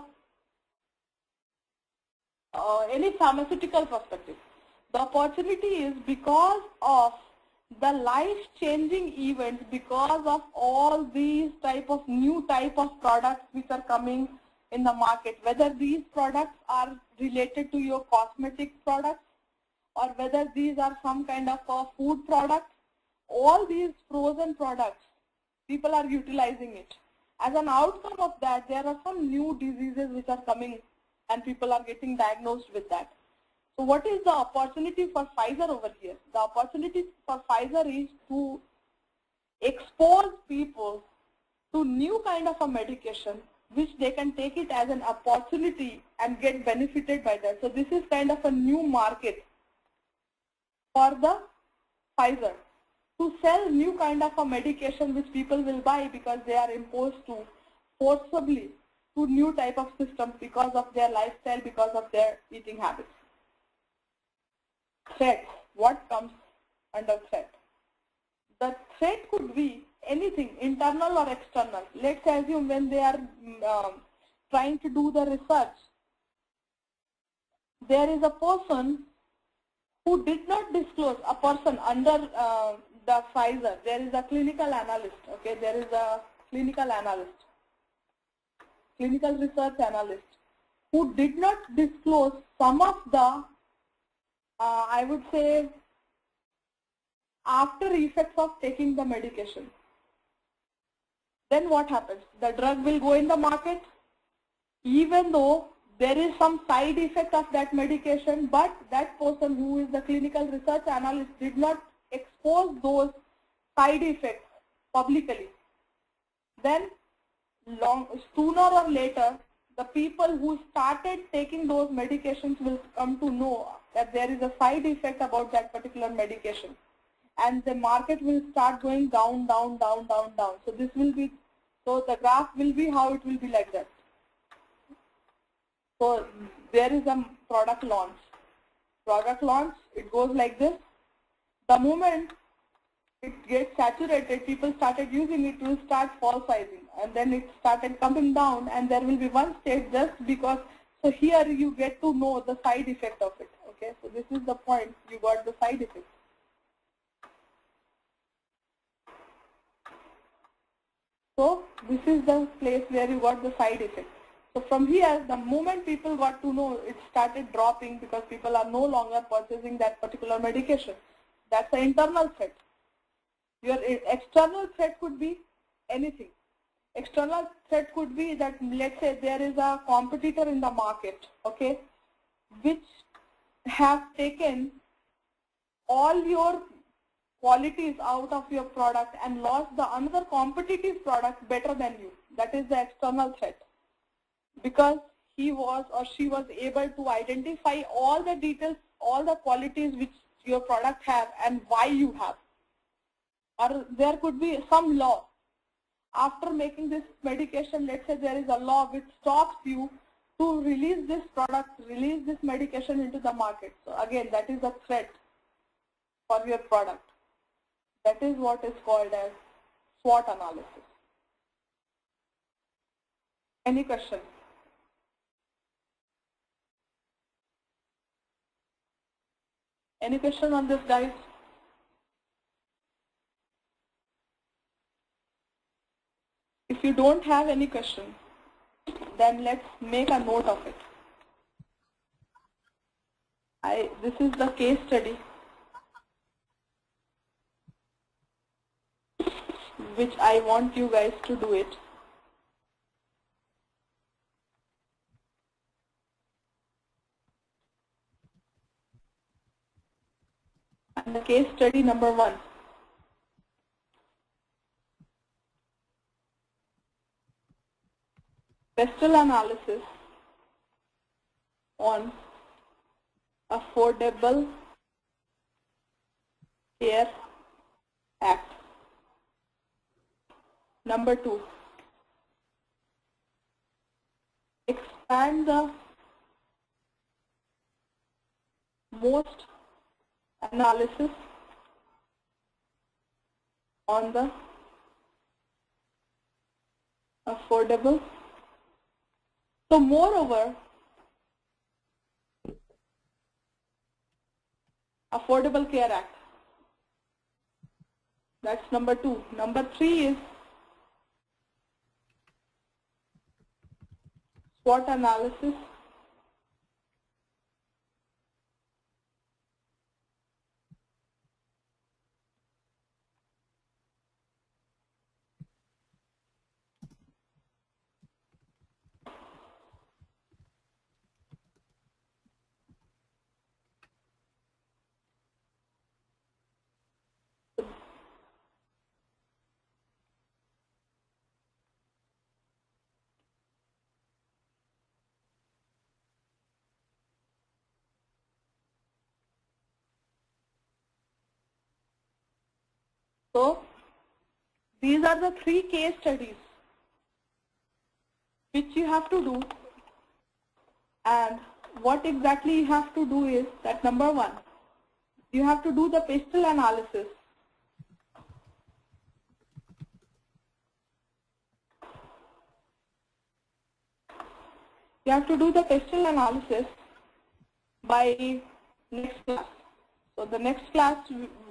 any pharmaceutical perspective? The opportunity is because of the life-changing events, because of all these new type of products which are coming in the market, whether these products are related to your cosmetic products or whether these are some kind of food products, all these frozen products, people are utilizing it. As an outcome of that, there are some new diseases which are coming and people are getting diagnosed with that. So what is the opportunity for Pfizer over here? The opportunity for Pfizer is to expose people to new kind of a medication which they can take it as an opportunity and get benefited by that. So this is kind of a new market for the Pfizer to sell new kind of a medication which people will buy because they are imposed to forcibly to new type of systems because of their lifestyle, because of their eating habits. Threat. What comes under threat? The threat could be anything, internal or external. Let's assume when they are trying to do the research, there is a person who did not disclose, a person under the Pfizer, there is a clinical analyst, okay, there is a clinical analyst, clinical research analyst, who did not disclose some of the I would say after effects of taking the medication. Then what happens? The drug will go in the market even though there is some side effect of that medication, but that person who is the clinical research analyst did not expose those side effects publicly. Then sooner or later, the people who started taking those medications will come to know that there is a side effect about that particular medication, and the market will start going down, down, down, down, down. So this will be, so the graph will be how it will be like that. So there is a product launch. Product launch, it goes like this. The moment it gets saturated, people started using it, will start fall sizing, and then it started coming down, and there will be one stage just because, so here you get to know the side effect of it, okay, so this is the point, you got the side effect. So this is the place where you got the side effect. So from here, the moment people got to know, it started dropping because people are no longer purchasing that particular medication. That's the internal threat. Your external threat could be anything. External threat could be that, let's say there is a competitor in the market, okay, which have taken all your qualities out of your product and lost the another competitive product better than you. That is the external threat. Because he was or she was able to identify all the details, all the qualities which your product have and why you have. Or there could be some law. After making this medication, let's say there is a law which stops you to release this product, release this medication into the market. So again, that is a threat for your product. That is what is called as SWOT analysis. Any question? Any question on this, guys? If you don't have any question, then let's make a note of it. This is the case study which I want you guys to do it. And the case study number 1. Pestle analysis on Affordable Care Act. Number 2, expand the most analysis on the affordable. So moreover, Affordable Care Act. That's number 2. Number 3 is SWOT analysis So these are the 3 case studies which you have to do, and what exactly you have to do is that number 1, you have to do the Pestle analysis. You have to do the Pestle analysis by next class. So the next class,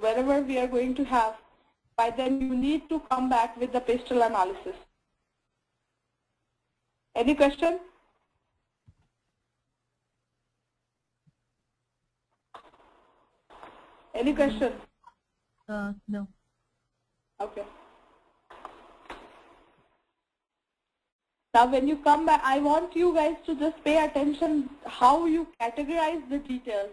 wherever we are going to have, by then you need to come back with the Pestle analysis. Any question? Any question? No. Okay. Now when you come back, I want you guys to just pay attention how you categorize the details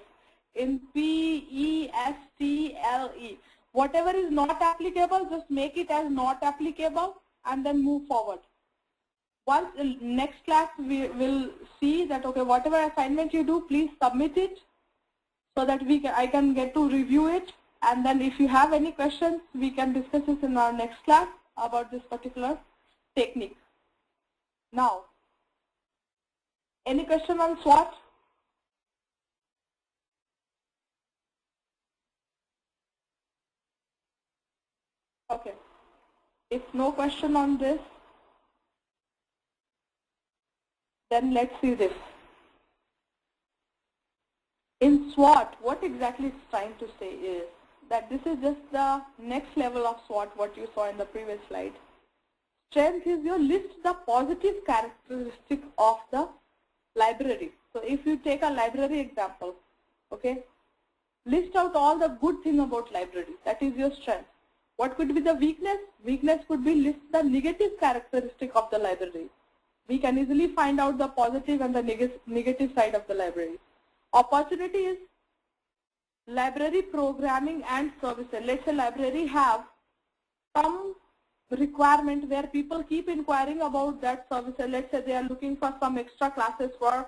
in P, E, S, T, L, E. Whatever is not applicable, just make it as not applicable and then move forward. Once in next class, we will see that, okay, whatever assignment you do, please submit it so that I can get to review it. And then if you have any questions, we can discuss this in our next class about this particular technique. Now, any question on SWOT? Okay. If no question on this, then let's see this. In SWOT, what exactly it's trying to say is that this is just the next level of SWOT, what you saw in the previous slide. Strength is your list the positive characteristic of the library. So if you take a library example, okay, list out all the good thing about library. That is your strength. What could be the weakness? Weakness could be list the negative characteristic of the library. We can easily find out the positive and the negative side of the library. Opportunity is library programming and services. Let's say library have some requirement where people keep inquiring about that service. Let's say they are looking for some extra classes for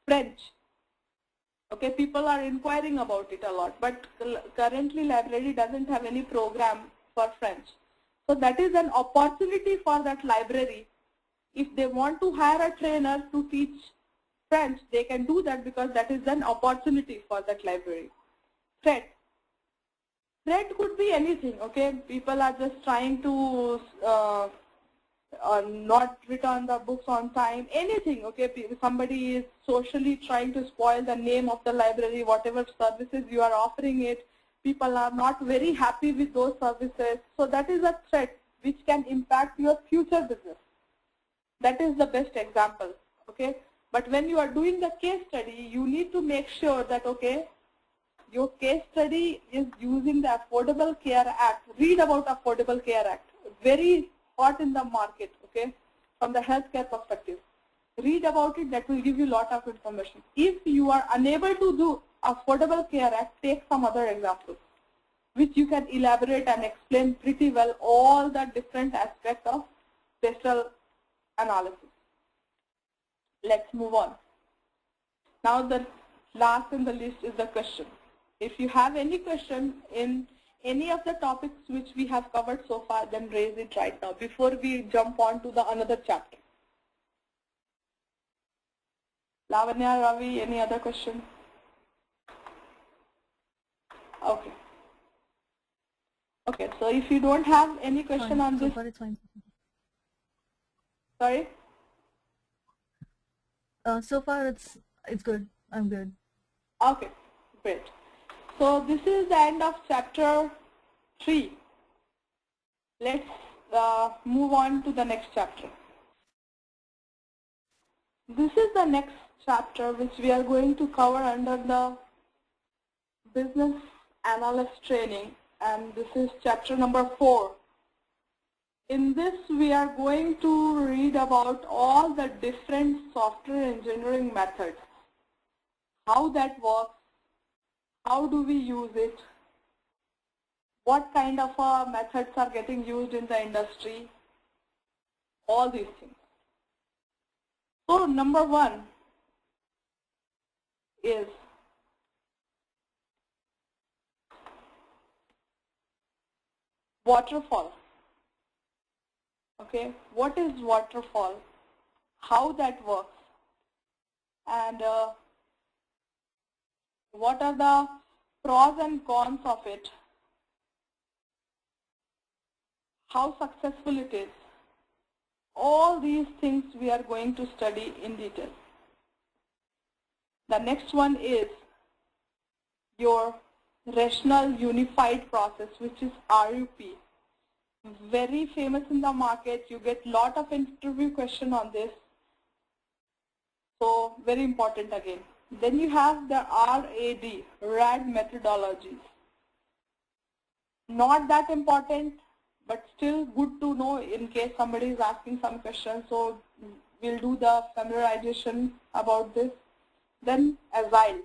French. Okay, people are inquiring about it a lot, but currently library doesn't have any program for French. So that is an opportunity for that library. If they want to hire a trainer to teach French, they can do that because that is an opportunity for that library. Threat. Threat could be anything, okay? People are just trying to not return the books on time, anything, okay? Somebody is socially trying to spoil the name of the library, whatever services you are offering it. People are not very happy with those services. So that is a threat which can impact your future business. That is the best example, okay? But when you are doing the case study, you need to make sure that, okay, your case study is using the Affordable Care Act. Read about Affordable Care Act. Very hot in the market, okay, from the healthcare perspective. Read about it, that will give you a lot of information. If you are unable to do Affordable Care Act, take some other examples, which you can elaborate and explain pretty well all the different aspects of Pestle analysis. Let's move on. Now the last in the list is the question. If you have any question in any of the topics which we have covered so far, then raise it right now before we jump on to the another chapter. Lavanya, Ravi, any other question? Okay. Okay, so if you don't have any question on this. So far it's fine. Sorry? So far it's good. I'm good. Okay, great. So this is the end of chapter 3. Let's move on to the next chapter. This is the next chapter which we are going to cover under the Business Analyst Training, and this is chapter number 4. In this we are going to read about all the different software engineering methods, how that works, how do we use it, what kind of methods are getting used in the industry, all these things. So number 1 is Waterfall. Okay, what is Waterfall, how that works, and what are the pros and cons of it, how successful it is. All these things we are going to study in detail. The next one is your Rational Unified Process, which is RUP. Very famous in the market. You get lot of interview question on this. So very important again. Then you have the RAD methodologies. Not that important, but still good to know in case somebody is asking some questions. So we'll do the familiarization about this. Then Agile.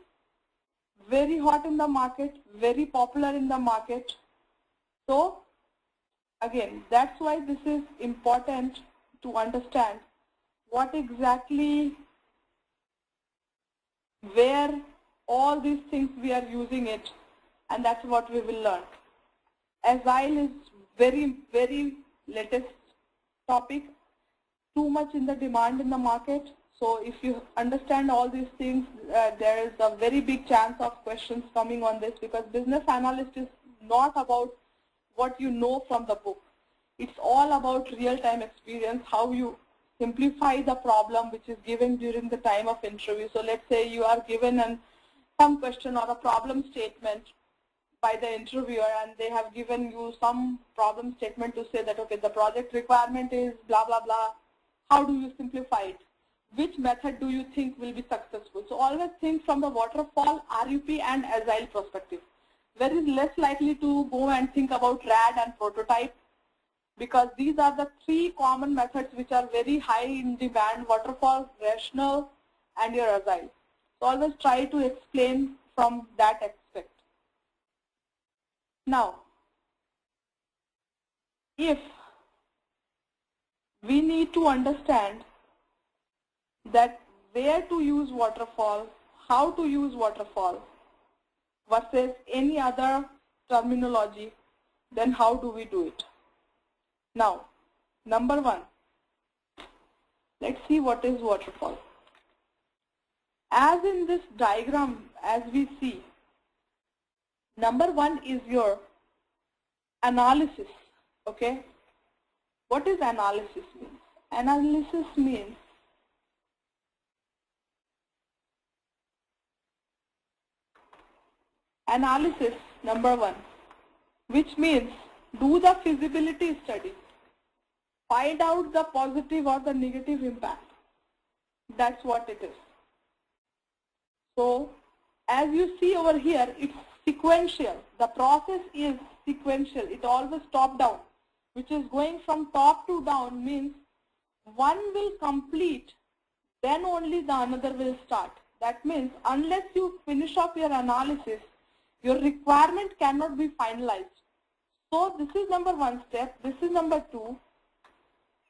Very hot in the market, very popular in the market. So again, that's why this is important to understand what exactly, where all these things we are using it, and that's what we will learn. Agile is very latest topic, too much in the demand in the market. So if you understand all these things, there is a very big chance of questions coming on this, because business analyst is not about what you know from the book. It's all about real-time experience, how you simplify the problem which is given during the time of interview. So let's say you are given some question or a problem statement by the interviewer, and they have given you some problem statement to say that, okay, the project requirement is blah, blah, blah. How do you simplify it? Which method do you think will be successful? So always think from the Waterfall, RUP and Agile perspective. Very less likely to go and think about RAD and prototype, because these are the 3 common methods which are very high in demand: Waterfall, Rational, and your Agile. So always try to explain from that aspect. Now, if we need to understand that where to use waterfall, how to use waterfall versus any other terminology, then how do we do it? Now, number one, let's see what is waterfall. As in this diagram, as we see, number one is your analysis, okay? What is analysis means? Analysis means analysis, number one, which means do the feasibility study, find out the positive or the negative impact. That's what it is. So, as you see over here, it's sequential. The process is sequential. It always top down, which is going from top to down, means one will complete, then only the another will start. That means unless you finish off your analysis, your requirement cannot be finalized. So this is number one step. This is number two.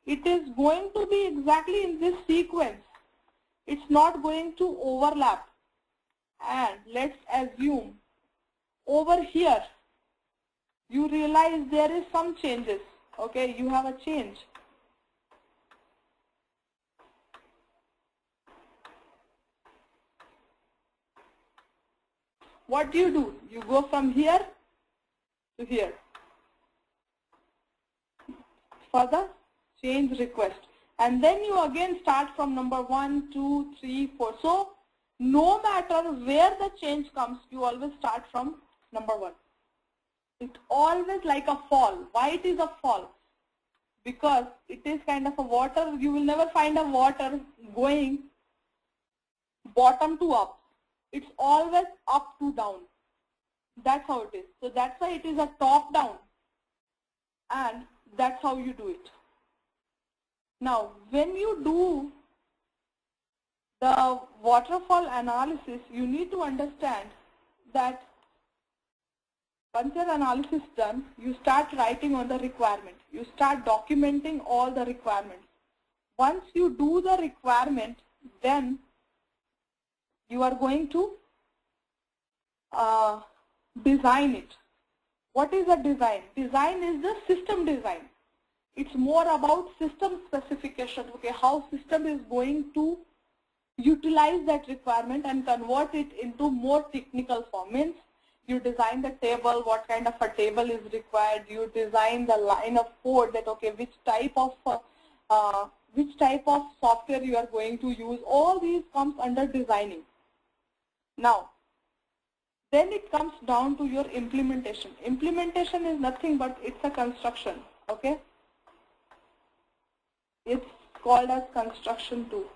It is going to be exactly in this sequence. It's not going to overlap. And let's assume over here you realize there is some changes. Okay, you have a change. What do? You go from here to here for the change request. And then you again start from number 1, 2, 3, 4. So no matter where the change comes, you always start from number 1. It's always like a fall. Why it is a fall? Because it is kind of a water. You will never find a water going bottom to up. It's always up to down. That's how it is. So that's why it is a top down. And that's how you do it. Now, when you do the waterfall analysis, you need to understand that once your analysis is done, you start writing on the requirement. You start documenting all the requirements. Once you do the requirement, then you are going to design it. What is a design? Design is the system design. It's more about system specification, okay, how system is going to utilize that requirement and convert it into more technical form. Means you design the table, what kind of a table is required, you design the line of code that, okay, which type of software you are going to use. All these comes under designing. Now, then it comes down to your implementation. Implementation is nothing but it's a construction, okay? It's called as construction too.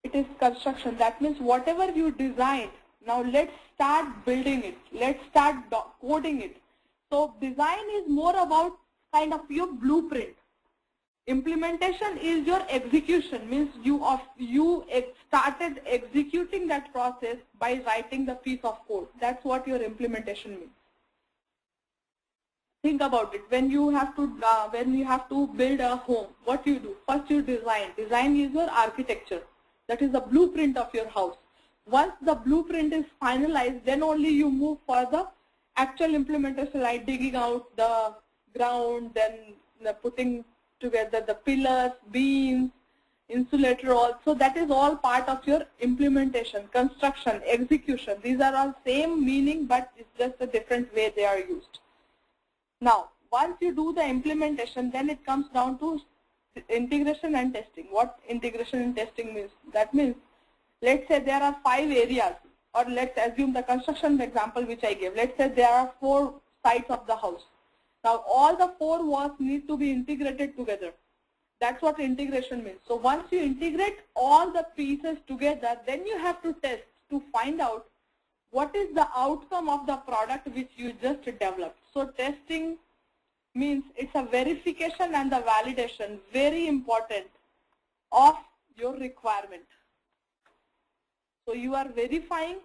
It is construction. That means whatever you designed, now let's start building it. Let's start coding it. So design is more about kind of your blueprint. Implementation is your execution, means you started executing that process by writing the piece of code. That's what your implementation means. Think about it. When you have to build a home, what you do? First you design. Design is your architecture. That is the blueprint of your house. Once the blueprint is finalized, then only you move for the actual implementation, like digging out the ground, then putting together the pillars, beams, insulator, all. So that is all part of your implementation, construction, execution. These are all same meaning, but it's just a different way they are used. Now, once you do the implementation, then it comes down to integration and testing. What integration and testing means? That means, let's say there are 5 areas, or let's assume the construction example which I gave. Let's say there are 4 sides of the house. Now all the 4 walls need to be integrated together. That's what integration means. So once you integrate all the pieces together, then you have to test to find out what is the outcome of the product which you just developed. So testing means it's a verification and the validation, very important, of your requirement. So you are verifying,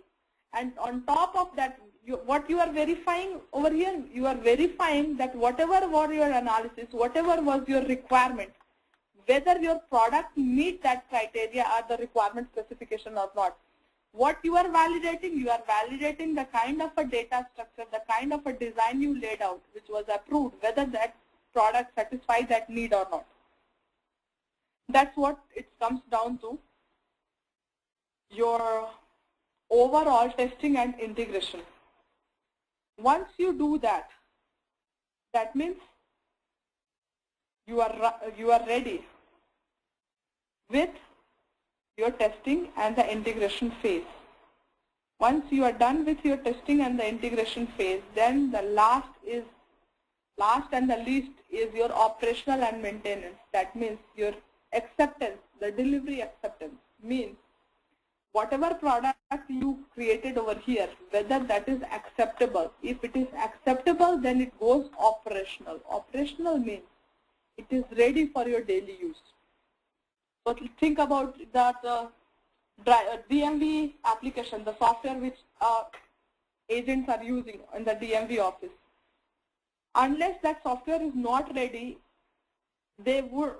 and on top of that, what you are verifying over here, you are verifying that whatever was your analysis, whatever was your requirement, whether your product meets that criteria or the requirement specification or not. What you are validating the kind of a data structure, the kind of a design you laid out, which was approved, whether that product satisfies that need or not. That's what it comes down to, your overall testing and integration. Once you do that, that means you are ready with your testing and the integration phase. Once you are done with your testing and the integration phase, then the last and the least is your operational and maintenance. That means your acceptance, the delivery acceptance. Means whatever product you created over here, whether that is acceptable. If it is acceptable, then it goes operational. Operational means it is ready for your daily use. So think about that DMV application, the software which agents are using in the DMV office. Unless that software is not ready, they will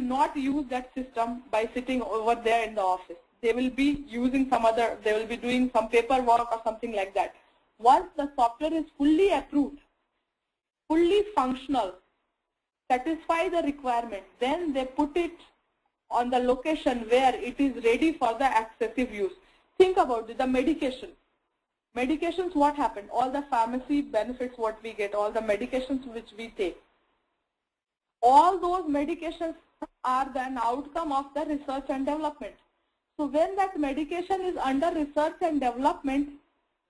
not use that system by sitting over there in the office. They will be using they will be doing some paperwork or something like that. Once the software is fully approved, fully functional, satisfy the requirement, then they put it on the location where it is ready for the excessive use. Think about it, the medication. Medications, what happened? All the pharmacy benefits what we get, all the medications which we take. All those medications are an outcome of the research and development. So when that medication is under research and development,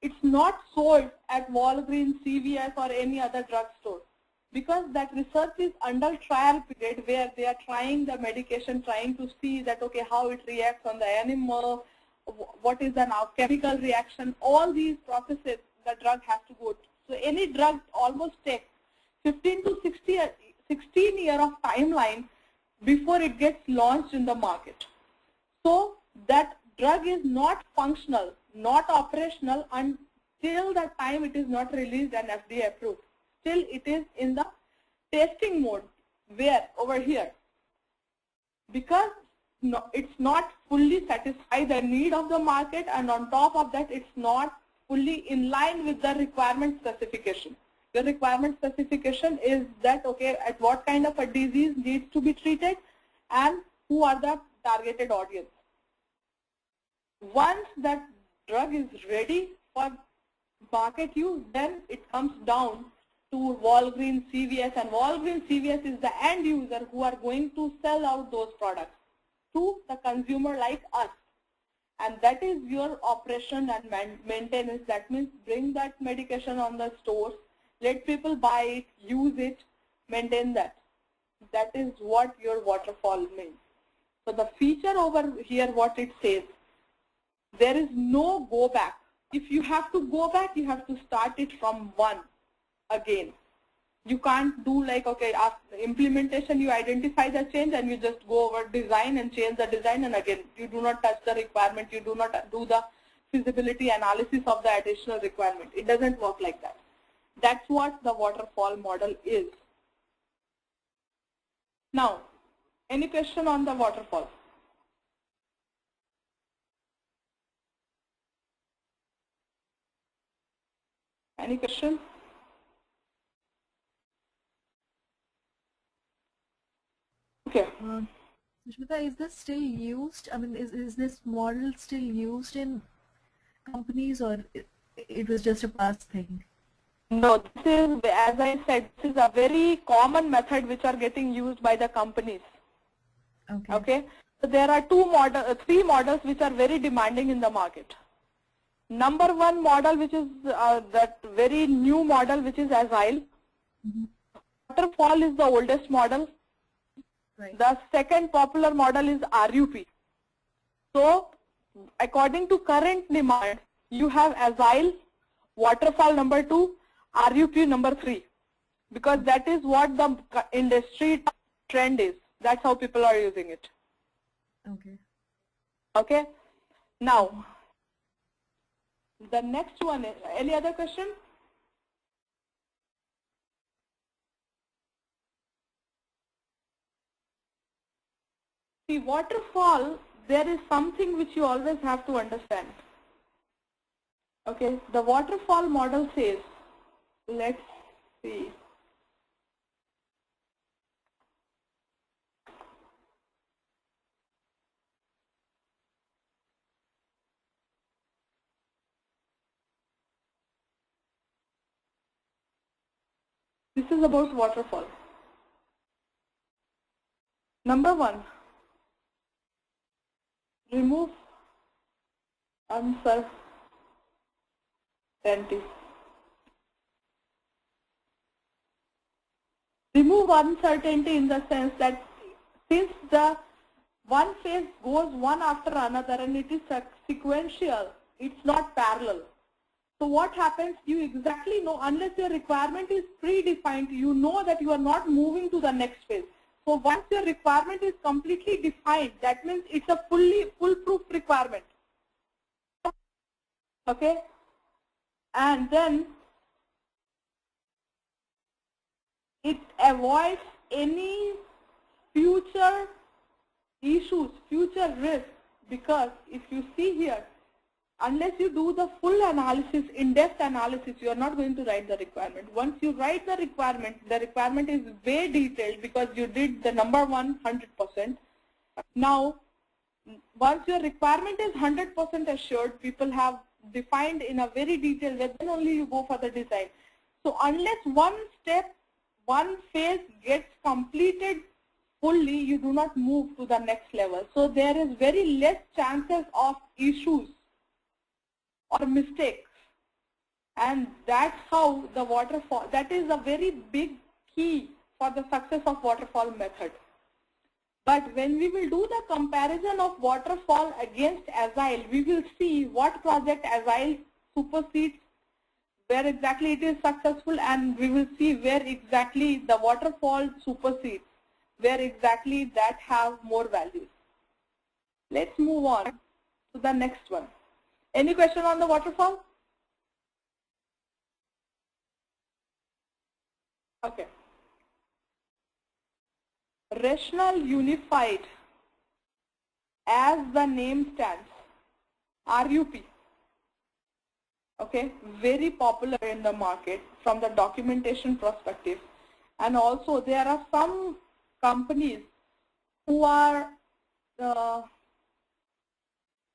it's not sold at Walgreens, CVS or any other drugstore. Because that research is under trial period where they are trying the medication, trying to see that, okay, how it reacts on the animal, what is the chemical reaction, all these processes the drug has to go to. So any drug almost takes 15 to 16 years of timeline before it gets launched in the market. So that drug is not functional, not operational until the time it is not released and FDA approved. Still it is in the testing mode, where over here, because it's not fully satisfy the need of the market, and on top of that it's not fully in line with the requirement specification. The requirement specification is that, okay, at what kind of a disease needs to be treated and who are the targeted audience. Once that drug is ready for market use, then it comes down to Walgreens, CVS, and Walgreens, CVS is the end user who are going to sell out those products to the consumer like us. And that is your operation and maintenance. That means bring that medication on the stores, let people buy it, use it, maintain that. That is what your waterfall means. So the feature over here, what it says, there is no go back. If you have to go back, you have to start it from one. Again, you can't do like, okay, after implementation you identify the change and you just go over design and change the design, and again you do not touch the requirement, you do not do the feasibility analysis of the additional requirement. It doesn't work like that. That's what the waterfall model is. Now, any question on the waterfall? Any question? Okay. Sushmita, is this still used? I mean, is this model still used in companies, or it was just a past thing? No, this is, as I said, this is a very common method which are getting used by the companies. Okay. Okay. So there are three models which are very demanding in the market. Number one model, which is that very new model, which is Agile. Mm-hmm. Waterfall is the oldest model. Right. The second popular model is RUP. So according to current demand, you have Agile, Waterfall number 2, RUP number 3, because that is what the industry trend is. That's how people are using it. Okay. Okay. Now, The next one is, any other question? See, waterfall, there is something which you always have to understand. Okay, the waterfall model says, let's see. This is about waterfall. Number one, remove uncertainty. Remove uncertainty in the sense that since the one phase goes one after another and it is sequential, it's not parallel. So what happens, you exactly know, unless your requirement is predefined, you know that you are not moving to the next phase. So once your requirement is completely defined, that means it's a foolproof requirement. Okay? And then it avoids any future issues, future risks, because if you see here, unless you do the full analysis, in-depth analysis, you are not going to write the requirement. Once you write the requirement is way detailed because you did the number one 100%. Now, once your requirement is 100% assured, people have defined in a very detailed way, then only you go for the design. So unless one step, one phase gets completed fully, you do not move to the next level. So there is very less chances of issues or mistakes, and that's how the waterfall, that is a very big key for the success of waterfall method. But when we will do the comparison of waterfall against Agile, we will see what project Agile supersedes, where exactly it is successful, and we will see where exactly the waterfall supersedes, where exactly that have more values. Let's move on to the next one. Any question on the waterfall? Okay. Rational unified, as the name stands, RUP. Okay, very popular in the market from the documentation perspective. And also there are some companies who are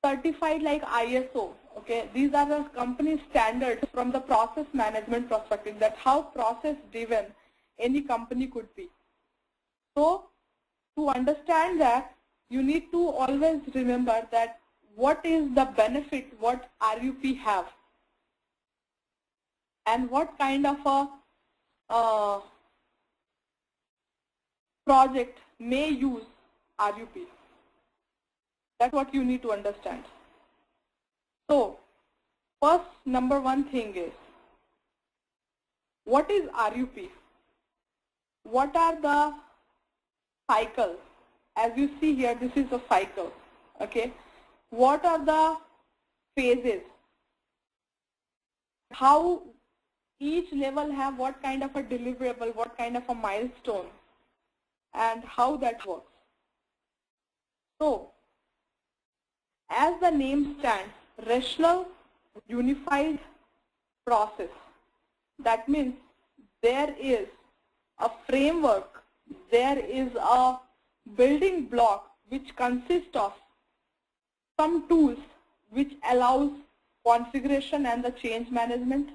certified like ISO. Okay, these are the company standards from the process management perspective, that how process driven any company could be. So to understand that, you need to always remember that what is the benefit what RUP have, and what kind of a project may use RUP. That's what you need to understand. So first, number one thing is, what is RUP? What are the cycles? As you see here, this is a cycle. Okay, what are the phases? How each level have what kind of a deliverable, what kind of a milestone, and how that works. So as the name stands, rational unified process. That means there is a framework, there is a building block which consists of some tools which allows configuration and the change management.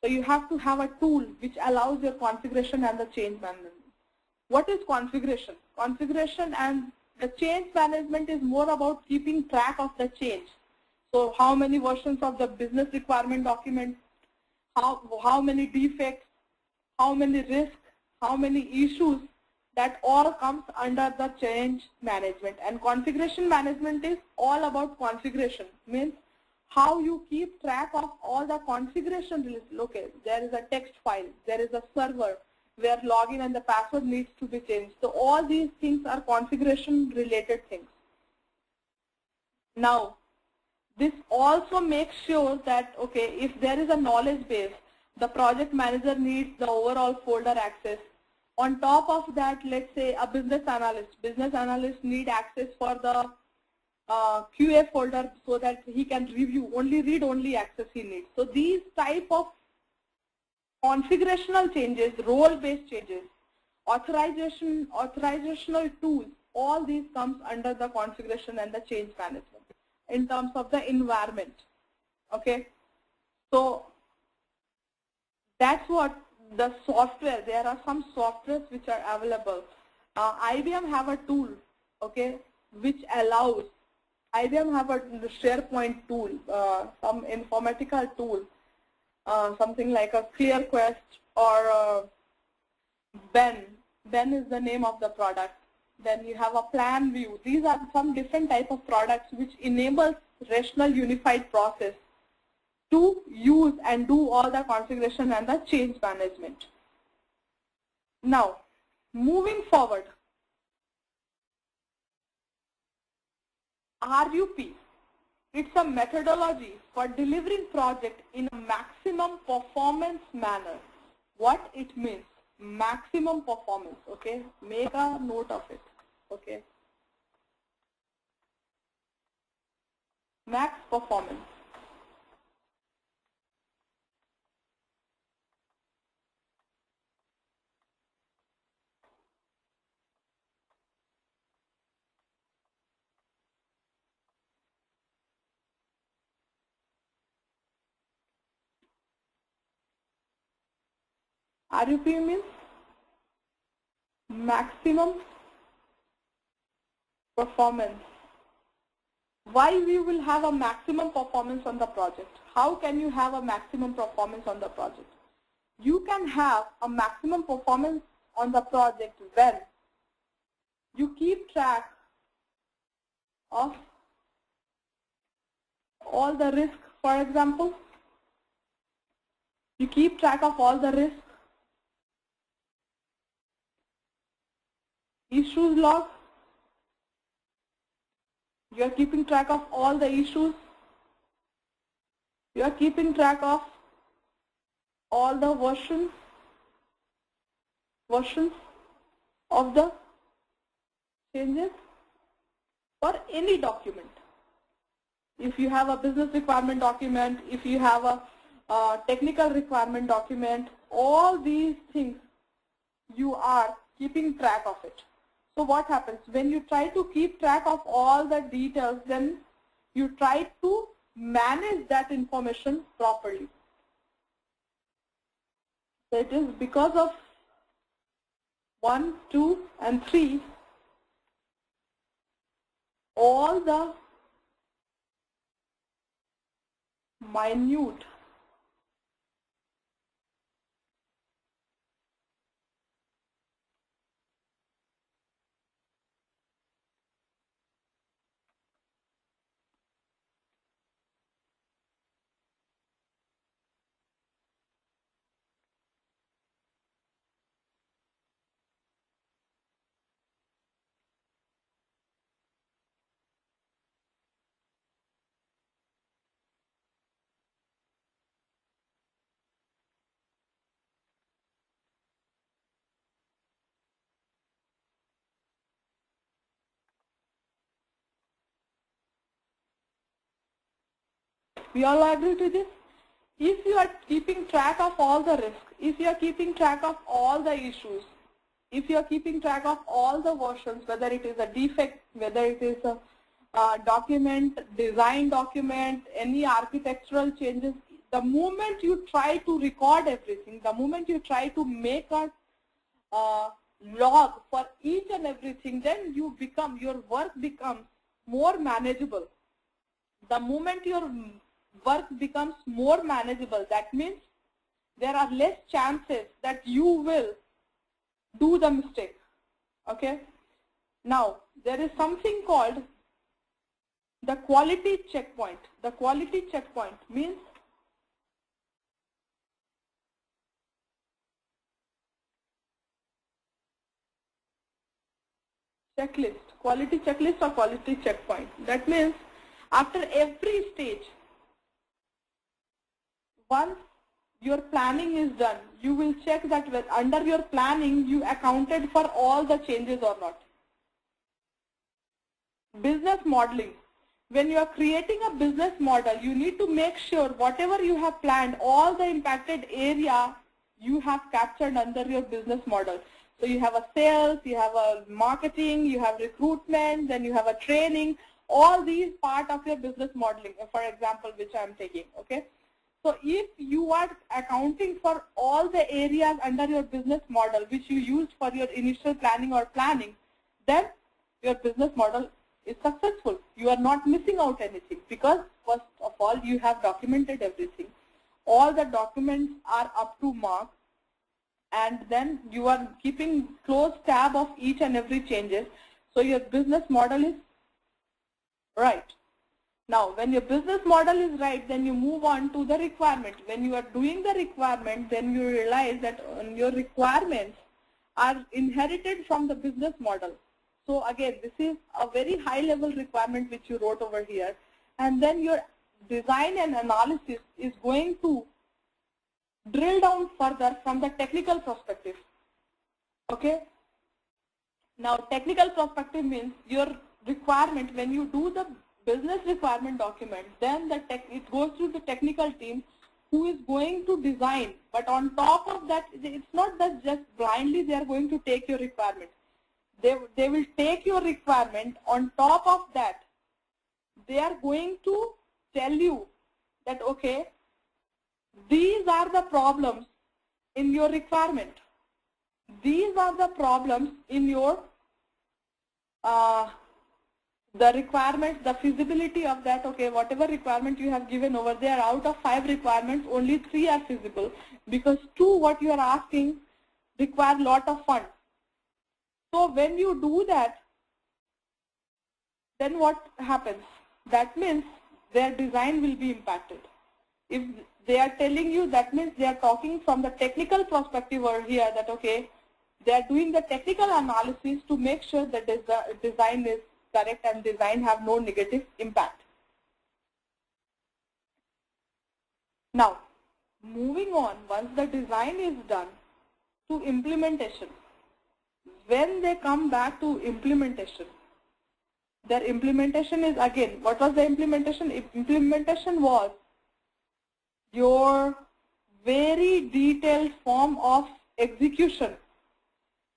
So you have to have a tool which allows your configuration and the change management. What is configuration? Configuration and the change management is more about keeping track of the change. So how many versions of the business requirement document, how many defects, how many risks, how many issues, that all comes under the change management. And configuration management is all about configuration, means how you keep track of all the configuration. Okay, there is a text file, there is a server where login and the password needs to be changed. So all these things are configuration related things. Now, This also makes sure that, okay, if there is a knowledge base, the project manager needs the overall folder access. On top of that, let's say a business analyst need access for the QA folder so that he can review, read only access he needs. So these type of configurational changes, role-based changes, authorizational tools, all these comes under the configuration and the change management in terms of the environment. Okay, so that's what the software. There are some softwares which are available. IBM have a tool, okay, which allows. IBM have a SharePoint tool, some informatical tool, something like a ClearQuest or Ben. Ben is the name of the product. Then you have a plan view. These are some different type of products which enables rational unified process to use and do all the configuration and the change management. Now, moving forward, RUP, it's a methodology for delivering project in a maximum performance manner. What it means, maximum performance, okay? Make a note of it, okay? Max performance. RUP means maximum performance. Why we will have a maximum performance on the project? How can you have a maximum performance on the project? You can have a maximum performance on the project when you keep track of all the risk. For example, you keep track of all the risk, issues log, you are keeping track of all the issues, you are keeping track of all the versions of the changes for any document. If you have a business requirement document, if you have a technical requirement document, all these things you are keeping track of it. So what happens when you try to keep track of all the details, then you try to manage that information properly. So it is because of 1, 2, and 3, all the minute we all agree to this? If you are keeping track of all the risk, if you are keeping track of all the issues, if you are keeping track of all the versions, whether it is a defect, whether it is a document, design document, any architectural changes, the moment you try to record everything, the moment you try to make a log for each and everything, then your work becomes more manageable. The moment your work becomes more manageable, that means there are less chances that you will do the mistake. Okay. Now there is something called the quality checkpoint. The quality checkpoint means checklist, quality checklist or quality checkpoint. That means After every stage, once your planning is done, you will check that under your planning you accounted for all the changes or not. Business modeling. When you are creating a business model, you need to make sure whatever you have planned, all the impacted area you have captured under your business model. So you have a sales, you have a marketing, you have recruitment, then you have a training, all these part of your business modeling, for example, which I am taking, okay? So if you are accounting for all the areas under your business model which you used for your initial planning or planning, then your business model is successful. You are not missing out anything because first of all you have documented everything. All the documents are up to mark, and then you are keeping close tab of each and every changes. So your business model is right. Now, when your business model is right, then you move on to the requirement. When you are doing the requirement, then you realize that your requirements are inherited from the business model. So again, this is a very high level requirement which you wrote over here. And then your design and analysis is going to drill down further from the technical perspective. Okay? Now, technical perspective means your requirement, when you do the business requirement document, then it goes through the technical team who is going to design. But on top of that, it's not that just blindly they are going to take your requirement. They will take your requirement. On top of that, they are going to tell you that, okay, these are the problems in your requirement. These are the problems in your the requirements, the feasibility of that. Okay, whatever requirement you have given over there, out of 5 requirements, only 3 are feasible because 2 what you are asking require lot of funds. So when you do that, then what happens? That means their design will be impacted. If they are telling you, that means they are talking from the technical perspective over here that, okay, they are doing the technical analysis to make sure that the design is correct and design have no negative impact. Now, moving on, once the design is done, to implementation. When they come back to implementation, their implementation is again, what was the implementation? Implementation was your very detailed form of execution.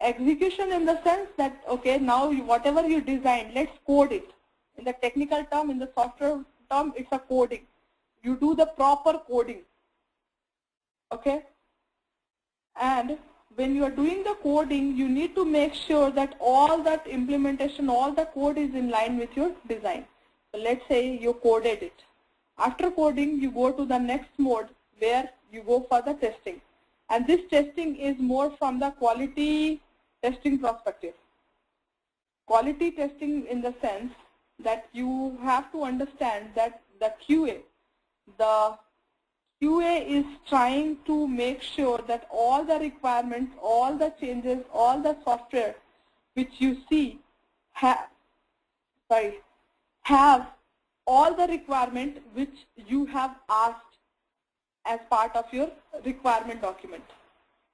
Execution in the sense that, okay, now whatever you design, let's code it. In the technical term, in the software term, it's a coding. You do the proper coding. Okay? And when you are doing the coding, you need to make sure that all that implementation, all the code is in line with your design. So let's say you coded it. After coding, you go to the next mode where you go for the testing. And this testing is more from the quality testing perspective. Quality testing in the sense that you have to understand that the QA is trying to make sure that all the requirements, all the changes, all the software which you see have all the requirement which you have asked as part of your requirement document.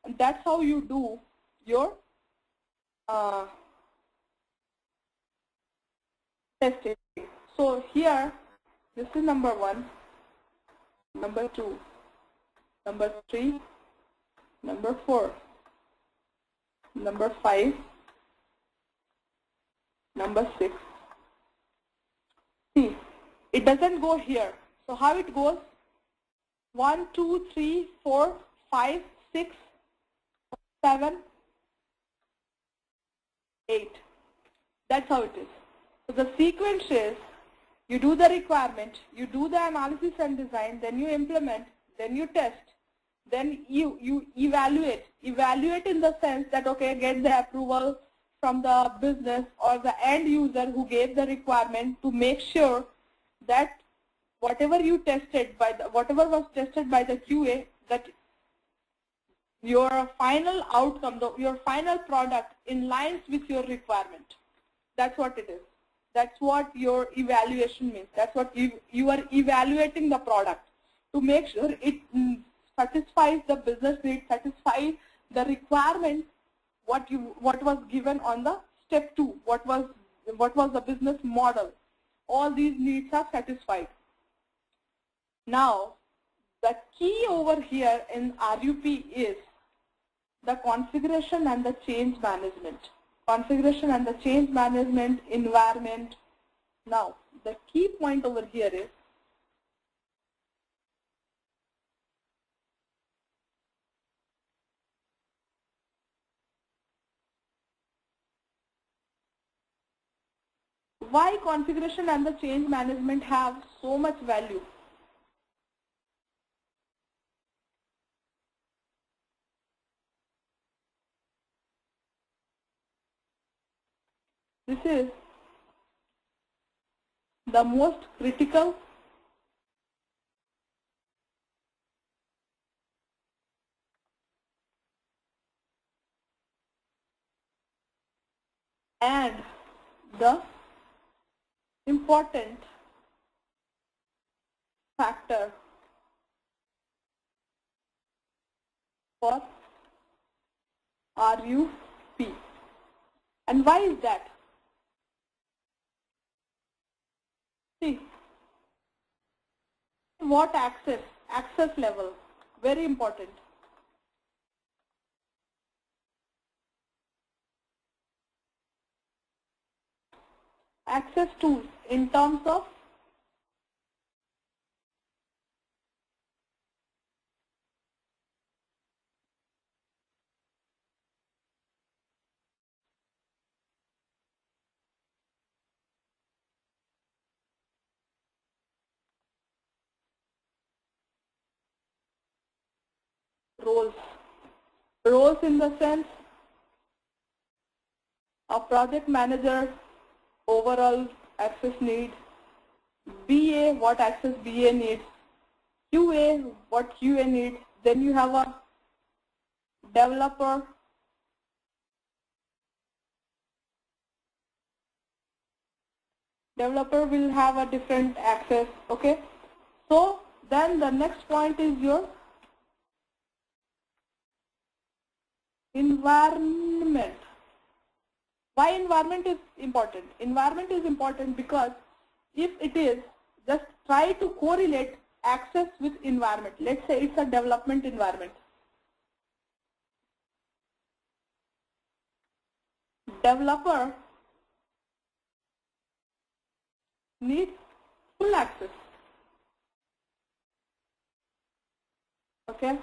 And that's how you do your testing. So here, this is number 1, number 2, number 3, number 4, number 5, number 6. See, it doesn't go here. So how it goes? 1, 2, 3, 4, 5, 6, 7, 8. That's how it is. So the sequence is, you do the requirement, you do the analysis and design, then you implement, then you test, then you evaluate. Evaluate in the sense that, okay, get the approval from the business or the end user who gave the requirement to make sure that whatever you tested by whatever was tested by the QA, that your final outcome, your final product in lines with your requirement. That's what it is. That's what your evaluation means. That's what you are evaluating the product to make sure it satisfies the business need, satisfies the requirements what was given on the step 2, what was the business model. All these needs are satisfied. Now, the key over here in RUP is the configuration and the change management. Configuration and the change management, environment. Now, the key point over here is why configuration and the change management have so much value. This is the most critical and the important factor for RUP. And why is that? See, what access level, very important. Access tools in terms of roles. Roles in the sense a project manager, overall access need, BA, what access BA needs, QA, what QA needs, then you have a developer, will have a different access, okay? So then the next point is your environment. Why environment is important? Environment is important because if it is, just try to correlate access with environment. Let's say it's a development environment. Developer needs full access. Okay.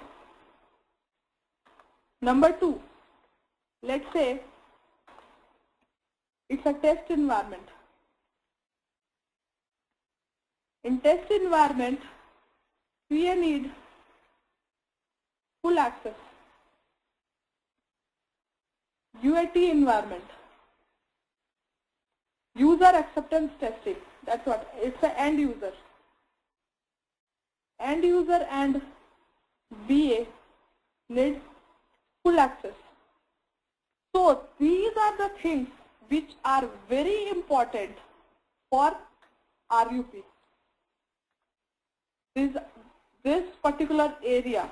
Number 2, let's say it's a test environment. In test environment, we need full access. UAT environment, user acceptance testing, that's what, it's an end user. End user and BA need full access. So these are the things which are very important for RUP. This particular area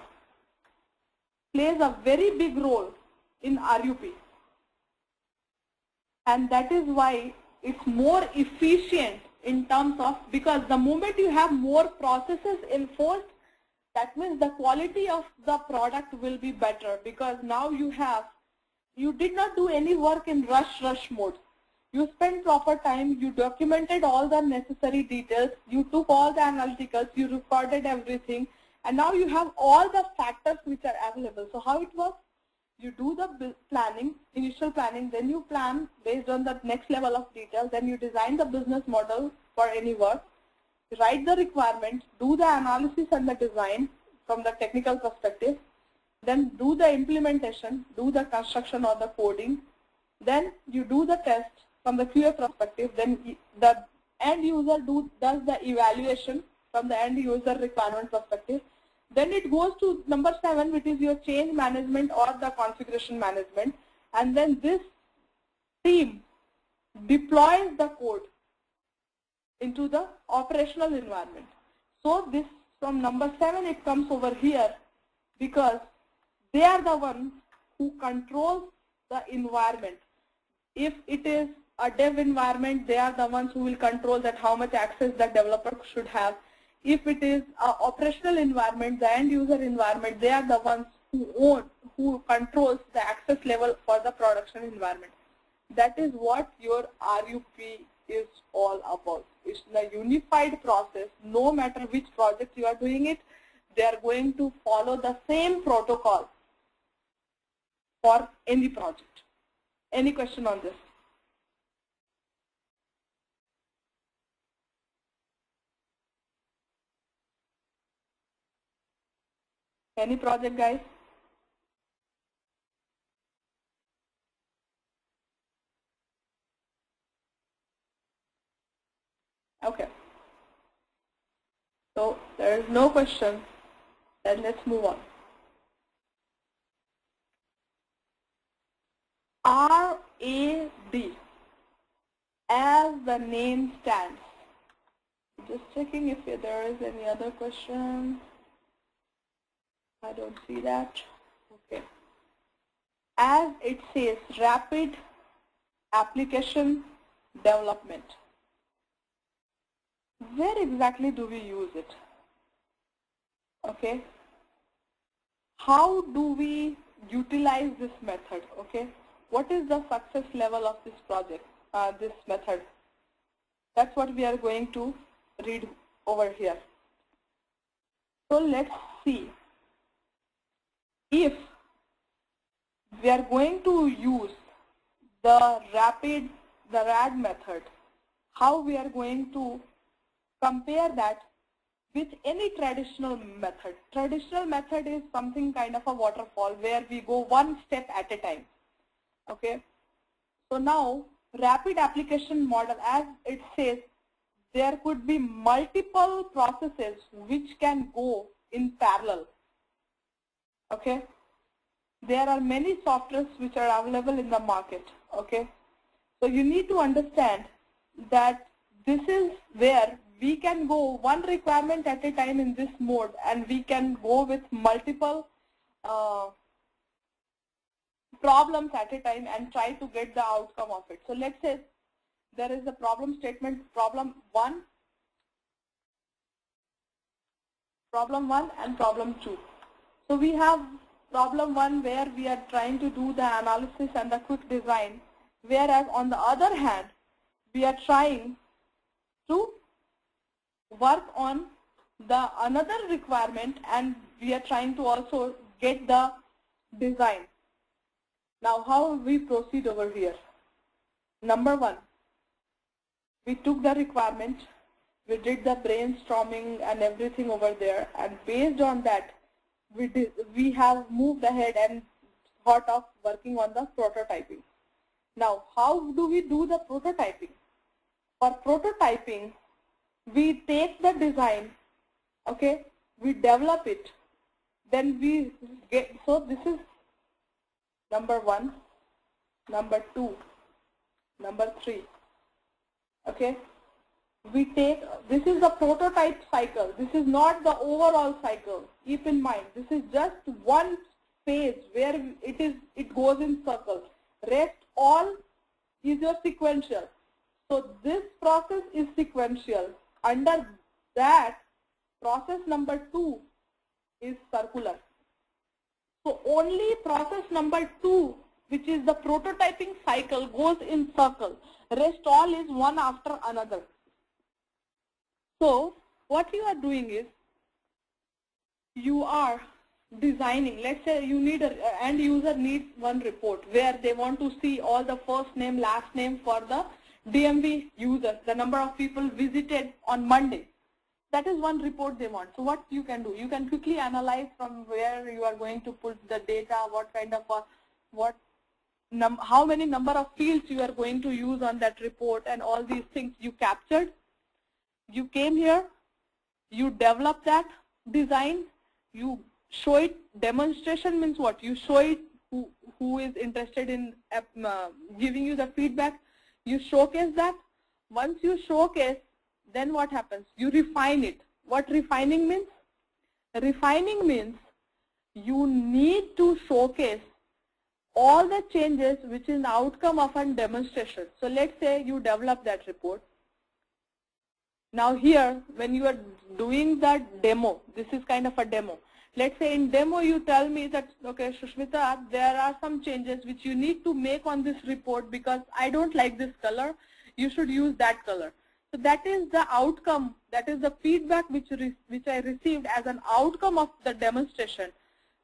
plays a very big role in RUP, and that is why it's more efficient in terms of, because the moment you have more processes enforced, that means the quality of the product will be better, because now you did not do any work in rush mode. You spent proper time, you documented all the necessary details, you took all the analyticals, you recorded everything, and now you have all the factors which are available. So how it works? You do the planning, initial planning, then you plan based on the next level of details, then you design the business model for any work, write the requirements, do the analysis and the design from the technical perspective, then do the implementation, do the construction or the coding, then you do the test from the QA perspective, then the end user does the evaluation from the end user requirement perspective. Then it goes to number 7, which is your change management or the configuration management, and then this team deploys the code into the operational environment. So this from number 7 it comes over here because they are the ones who control the environment. If it is a dev environment, they are the ones who will control that how much access the developer should have. If it is an operational environment, the end user environment, they are the ones who controls the access level for the production environment. That is what your RUP is all about. It's a unified process. No matter which project you are doing it, they are going to follow the same protocol for any project. Any question on this? Any project, guys? Okay. So there is no question. Then let's move on. RAD, as the name stands. Just checking if there is any other question. I don't see that. Okay. As it says, rapid application development. Where exactly do we use it? Okay. How do we utilize this method? Okay. What is the success level of this project, this method? That's what we are going to read over here. So let's see. If we are going to use the RAD method, how we are going to compare that with any traditional method. Traditional method is something kind of a waterfall where we go one step at a time. Okay. So now rapid application model, as it says, there could be multiple processes which can go in parallel. Okay. There are many softwares which are available in the market. Okay. So you need to understand that this is where we can go one requirement at a time in this mode, and we can go with multiple problems at a time and try to get the outcome of it. So let's say there is a problem statement, problem 1 and problem 2. So we have problem 1 where we are trying to do the analysis and the quick design, whereas on the other hand, we are trying to work on the another requirement, and we are trying to also get the design. Now how we proceed over here? Number 1, we took the requirement, we did the brainstorming and everything over there, and based on that we have moved ahead and thought of working on the prototyping. Now how do we do the prototyping? For prototyping, we take the design, okay, we develop it, then we get, so this is number 1, number 2, number 3, okay. We take, this is the prototype cycle, this is not the overall cycle. Keep in mind, this is just one phase where it goes in circles. Rest all is your sequential. So this process is sequential. Under that, process number 2 is circular. So only process number 2, which is the prototyping cycle, goes in circle. Rest all is one after another. So what you are doing is, you are designing, let's say you need end user needs one report where they want to see all the first name, last name for the DMV users, the number of people visited on Monday. That is one report they want. So what you can do, you can quickly analyze from where you are going to put the data, what kind of how many number of fields you are going to use on that report, and all these things you captured. You came here, you develop that design, you show it. Demonstration means what? You show it who is interested in giving you the feedback. You showcase that. Once you showcase, then what happens? You refine it. What refining means? Refining means you need to showcase all the changes which is the outcome of a demonstration. So let's say you develop that report. Now here, when you are doing the demo, this is kind of a demo. Let's say in demo you tell me that, okay, Shushmita, there are some changes which you need to make on this report because I don't like this color. You should use that color. So that is the outcome, that is the feedback which I received as an outcome of the demonstration.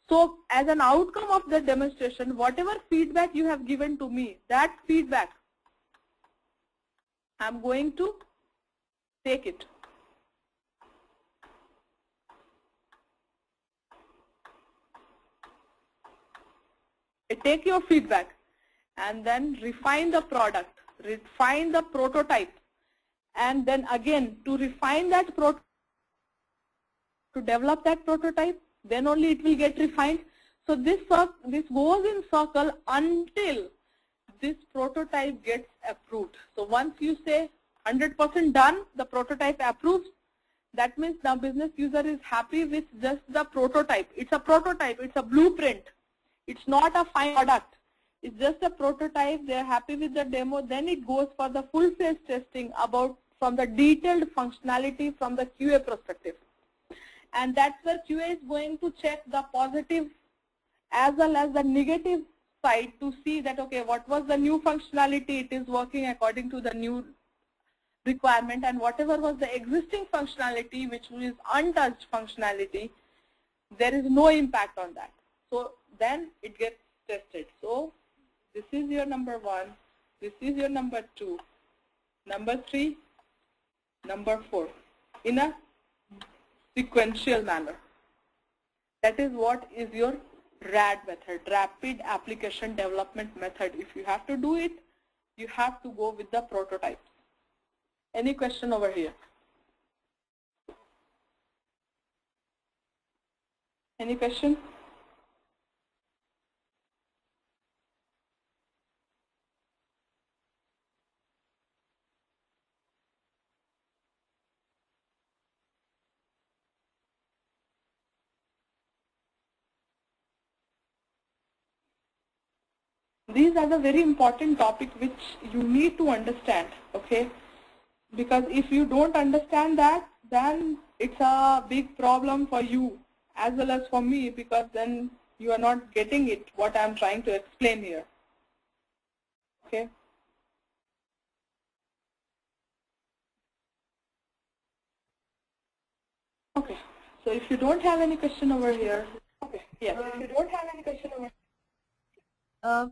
So as an outcome of the demonstration, whatever feedback you have given to me, that feedback, I'm going to take it. I take your feedback and then refine the product, refine the prototype, and then again to refine that to develop that prototype, then only it will get refined. So this goes in circle until this prototype gets approved. So once you say 100% done, the prototype approves, that means now business user is happy with just the prototype. It's a prototype, it's a blueprint. It's not a final product. It's just a prototype. They're happy with the demo. Then it goes for the full phase testing from the detailed functionality from the QA perspective. And that's where QA is going to check the positive as well as the negative side to see that, okay, what was the new functionality, it is working according to the new requirement, and whatever was the existing functionality, which is untouched functionality, there is no impact on that. So then it gets tested. So this is your number 1, this is your number 2, number 3, number 4 in a sequential manner. That is what is your RAD method, Rapid Application Development Method. If you have to do it, you have to go with the prototypes. Any question over here? Any question? These are the very important topics which you need to understand, okay? Because if you don't understand that, then it's a big problem for you as well as for me, because then you are not getting it, what I'm trying to explain here, okay? Okay, so if you don't have any question over here, okay, yes, if you don't have any question over here.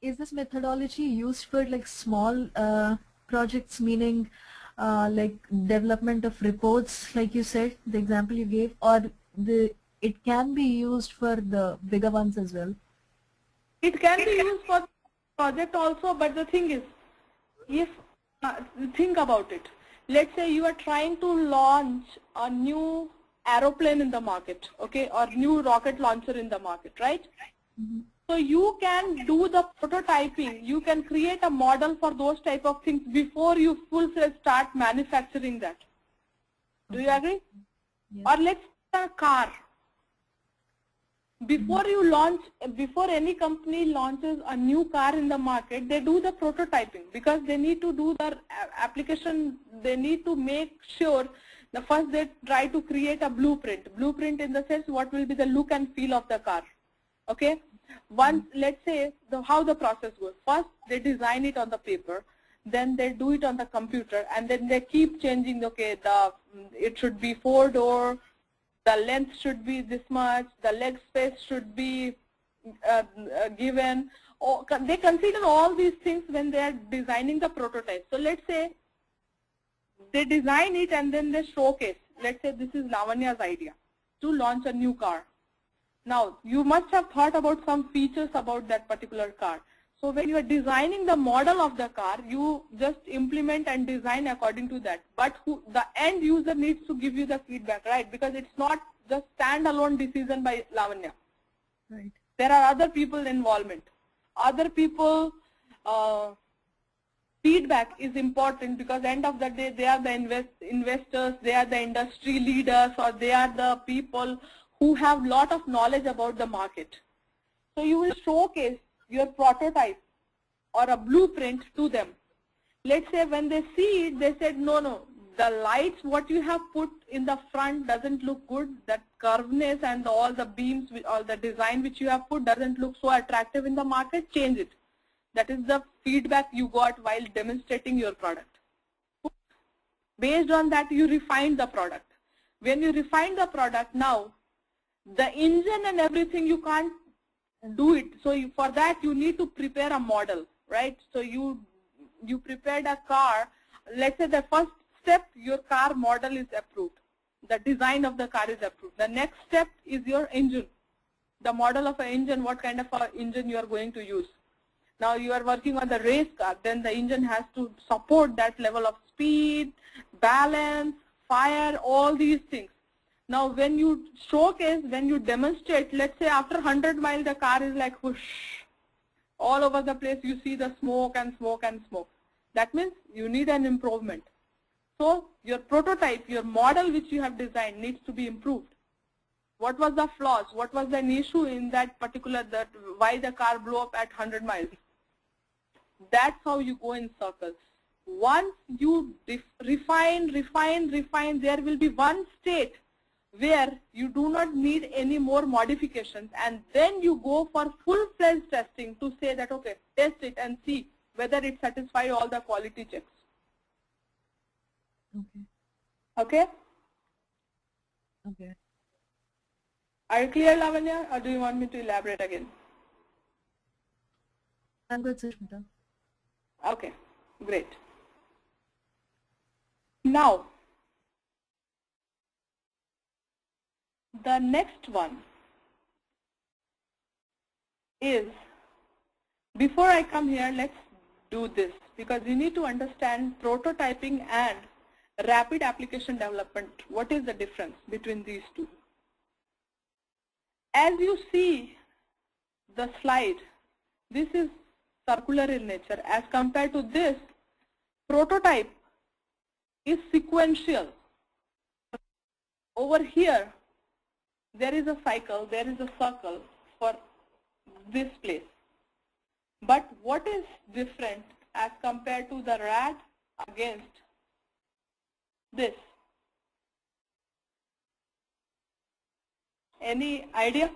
Is this methodology used for like small projects, meaning like development of reports, like you said, the example you gave, or it can be used for the bigger ones as well? It can be used for project also, but the thing is, if think about it, let's say you are trying to launch a new aeroplane in the market, okay, or new rocket launcher in the market, right? Mm-hmm. So you can do the prototyping, you can create a model for those type of things before you full-fledged start manufacturing that. Do you agree? Yes. Or let's say a car. Before you launch, before any company launches a new car in the market, they do the prototyping because they need to do their application, they need to make sure, the first they try to create a blueprint. Blueprint in the sense what will be the look and feel of the car, okay? Once, let's say, how the process goes. First, they design it on the paper, then they do it on the computer, and then they keep changing, okay, it should be 4-door, the length should be this much, the leg space should be given. Or they consider all these things when they are designing the prototype. So let's say they design it and then they showcase. Let's say this is Lavanya's idea to launch a new car. Now, you must have thought about some features about that particular car. So when you are designing the model of the car, you just implement and design according to that. But the end user needs to give you the feedback, right? Because it's not just standalone decision by Lavanya. Right. There are other people involvement. Other people feedback is important, because end of the day they are the investors, they are the industry leaders, or they are the people who have lot of knowledge about the market. So you will showcase your prototype or a blueprint to them. Let's say when they see it, they said, no, the lights what you have put in the front doesn't look good, that curveness and all the beams, all the design which you have put doesn't look so attractive in the market, change it. That is the feedback you got while demonstrating your product. Based on that, you refine the product. When you refine the product, now the engine and everything you can't do it. So for that you need to prepare a model, right? So you prepared a car. Let's say the first step, your car model is approved. The design of the car is approved. The next step is your engine. The model of an engine, what kind of an engine you are going to use. Now you are working on the race car, then the engine has to support that level of speed, balance, fire, all these things. Now when you showcase, when you demonstrate, let's say after 100 miles the car is like whoosh, all over the place you see the smoke and smoke and smoke. That means you need an improvement. So your prototype, your model which you have designed needs to be improved. What was the flaws? What was an issue in that particular, why the car blew up at 100 miles? That's how you go in circles. Once you refine, there will be one state where you do not need any more modifications, and then you go for full-fledged testing to say that, okay, test it and see whether it satisfies all the quality checks. Okay? Okay. Are you clear, Lavanya, or do you want me to elaborate again? I'm good, Sushmita. Okay, great. Now, the next one is, before I come here, let's do this, because you need to understand prototyping and rapid application development. What is the difference between these two? As you see the slide, this is circular in nature. As compared to this, prototype is sequential. Over here, there is a cycle, there is a circle for this place. But what is different as compared to the rat against this? Any idea?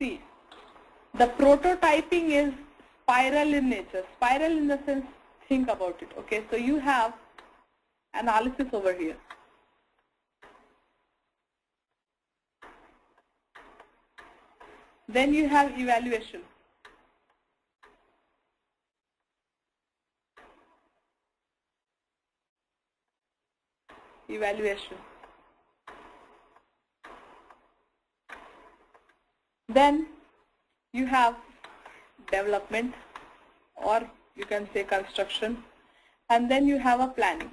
See, the prototyping is spiral in nature. Spiral in the sense, think about it. Okay, so you have analysis over here. Then you have evaluation. Then you have development, or you can say construction, and then you have a planning.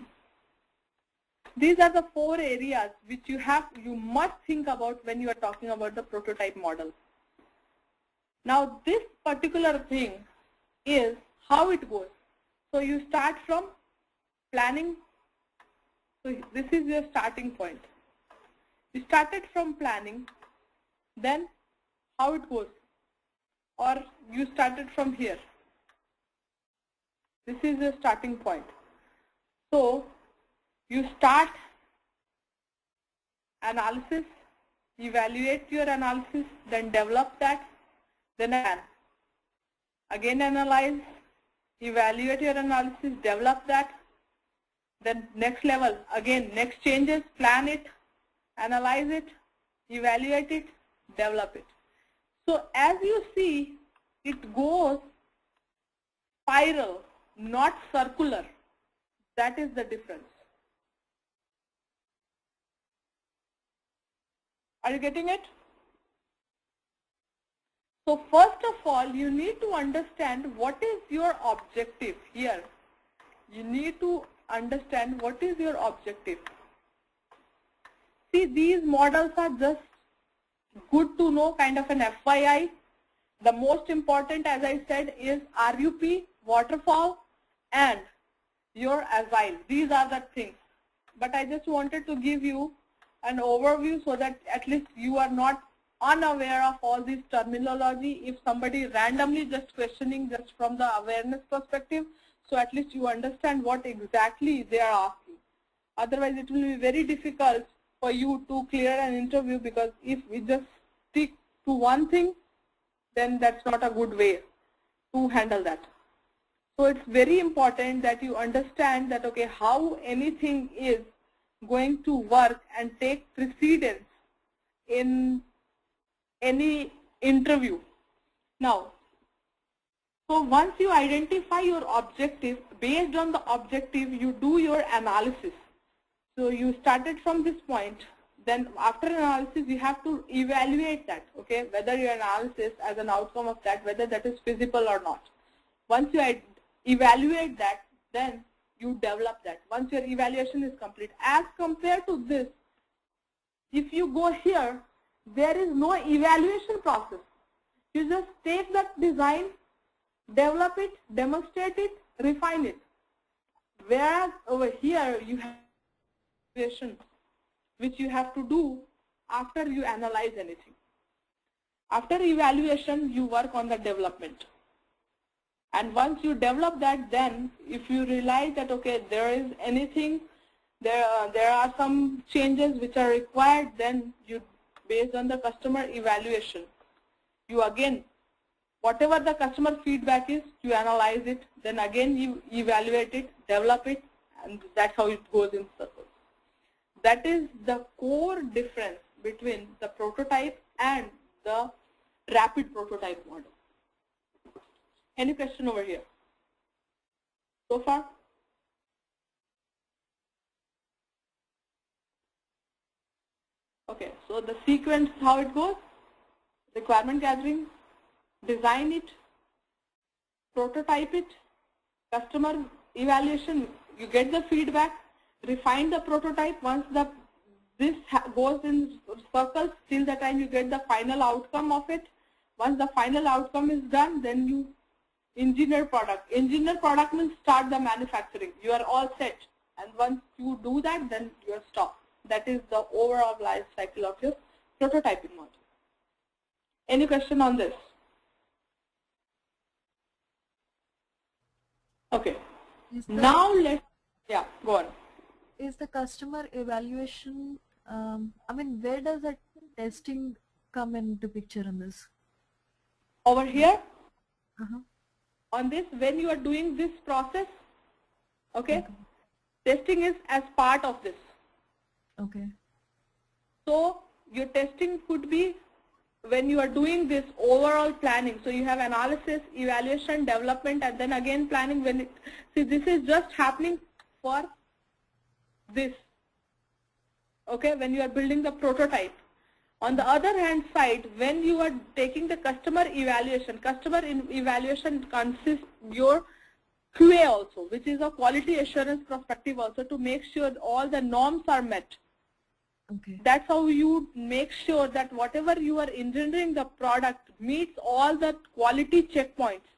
These are the 4 areas which you must think about when you are talking about the prototype model. Now this particular thing is how it goes. So you start from planning. So this is your starting point. You started from planning, then how it goes, or you started from here. This is your starting point. So you start analysis, evaluate your analysis, then develop that, then again analyze, evaluate your analysis, develop that, then next level, again next changes, plan it, analyze it, evaluate it, develop it. So as you see, it goes spiral, not circular. That is the difference. Are you getting it? So first of all, you need to understand what is your objective here. You need to understand what is your objective. See, these models are just good to know, kind of an FYI. The most important, as I said, is RUP, Waterfall, and your Agile. These are the things. But I just wanted to give you an overview so that at least you are not unaware of all this terminology. If somebody randomly just questioning just from the awareness perspective, so at least you understand what exactly they are asking. Otherwise, it will be very difficult for you to clear an interview, because if we just stick to one thing, then that's not a good way to handle that. So it's very important that you understand that, okay, how anything is going to work and take precedence in any interview. Now, so once you identify your objective, based on the objective, you do your analysis. So you started from this point, then after analysis, you have to evaluate that, okay, whether your analysis as an outcome of that, whether that is feasible or not. Once you evaluate that, then you develop that. Once your evaluation is complete, as compared to this, if you go here, there is no evaluation process. You just take that design, develop it, demonstrate it, refine it. Whereas over here, you have evaluation, which you have to do after you analyze anything. After evaluation, you work on the development. And once you develop that, then if you realize that, okay, there is anything, there are some changes which are required, then you, based on the customer evaluation, you again, whatever the customer feedback is, you analyze it, then again you evaluate it, develop it, and that's how it goes in circles. That is the core difference between the prototype and the rapid prototype model. Any question over here so far? Okay, so the sequence, how it goes: requirement gathering, design it, prototype it, customer evaluation, you get the feedback, refine the prototype. Once this goes in circles till the time you get the final outcome of it. Once the final outcome is done, then you engineer product. Engineer product means start the manufacturing. You are all set, and once you do that, then you are stopped. That is the overall life cycle of your prototyping model. Any question on this? Okay. Now let's, yeah, go on. Is the customer evaluation, I mean, where does that testing come into picture in this? Over here, on this, when you are doing this process, okay, testing is as part of this. Okay. So your testing could be when you are doing this overall planning. So you have analysis, evaluation, development, and then again planning. When it, see, this is just happening for this, okay, when you are building the prototype. On the other hand side, when you are taking the customer evaluation consists your QA also, which is a quality assurance perspective also, to make sure all the norms are met. Okay. That's how you make sure that whatever you are engineering the product meets all the quality checkpoints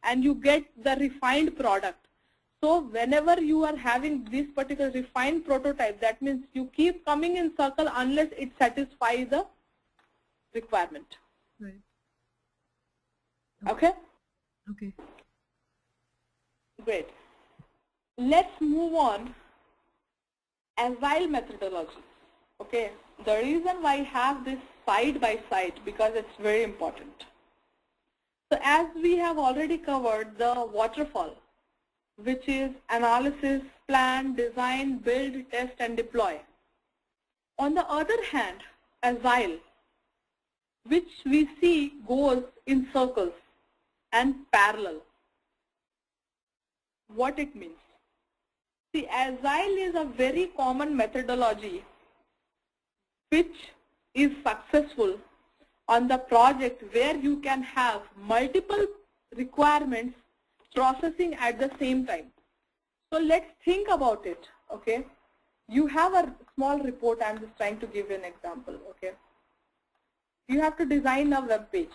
and you get the refined product. So whenever you are having this particular refined prototype, that means you keep coming in circle unless it satisfies the requirement. Right. Okay? Okay. Great. Let's move on. Agile methodology. Okay. The reason why I have this side by side, because it's very important. So as we have already covered the waterfall, which is analysis, plan, design, build, test, and deploy. On the other hand, Agile, which we see goes in circles and parallel. What it means? See, Agile is a very common methodology which is successful on the project where you can have multiple requirements processing at the same time. So let's think about it, okay? You have a small report. I'm just trying to give you an example. Okay. You have to design a web page.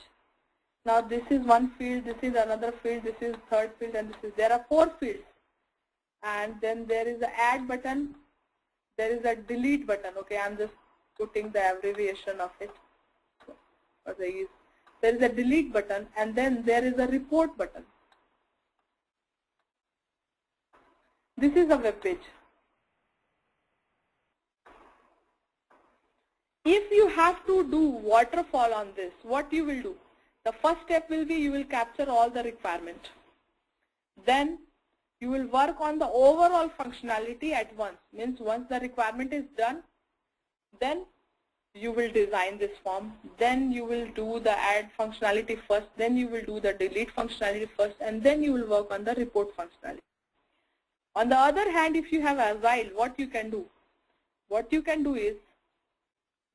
Now this is one field, this is another field, this is third field, and this is, there are 4 fields. And then there is an add button, there is a delete button. Okay, I'm just putting the abbreviation of it. So, there is a delete button, and then there is a report button. This is a web page. If you have to do waterfall on this, what you will do? The first step will be you will capture all the requirement. Then you will work on the overall functionality at once. Means once the requirement is done, then you will design this form. Then you will do the add functionality first. Then you will do the delete functionality first. And then you will work on the report functionality. On the other hand, if you have Agile, what you can do? What you can do is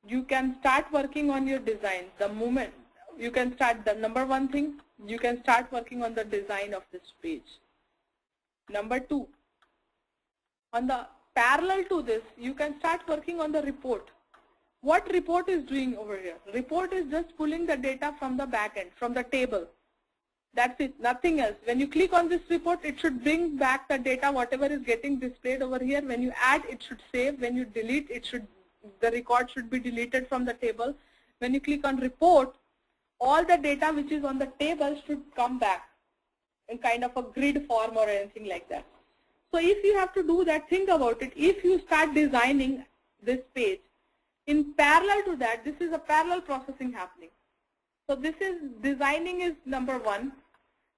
you can start working on your design. The moment you can start, the number one thing, you can start working on the design of this page. Number 2, on the parallel to this, you can start working on the report. What report is doing over here? Report is just pulling the data from the backend, from the table. That's it, nothing else. When you click on this report, it should bring back the data, whatever is getting displayed over here. When you add, it should save. When you delete, the record should be deleted from the table. When you click on report, all the data which is on the table should come back in kind of a grid form or anything like that. So if you have to do that, think about it. If you start designing this page, in parallel to that, this is a parallel processing happening. So this is designing is number 1.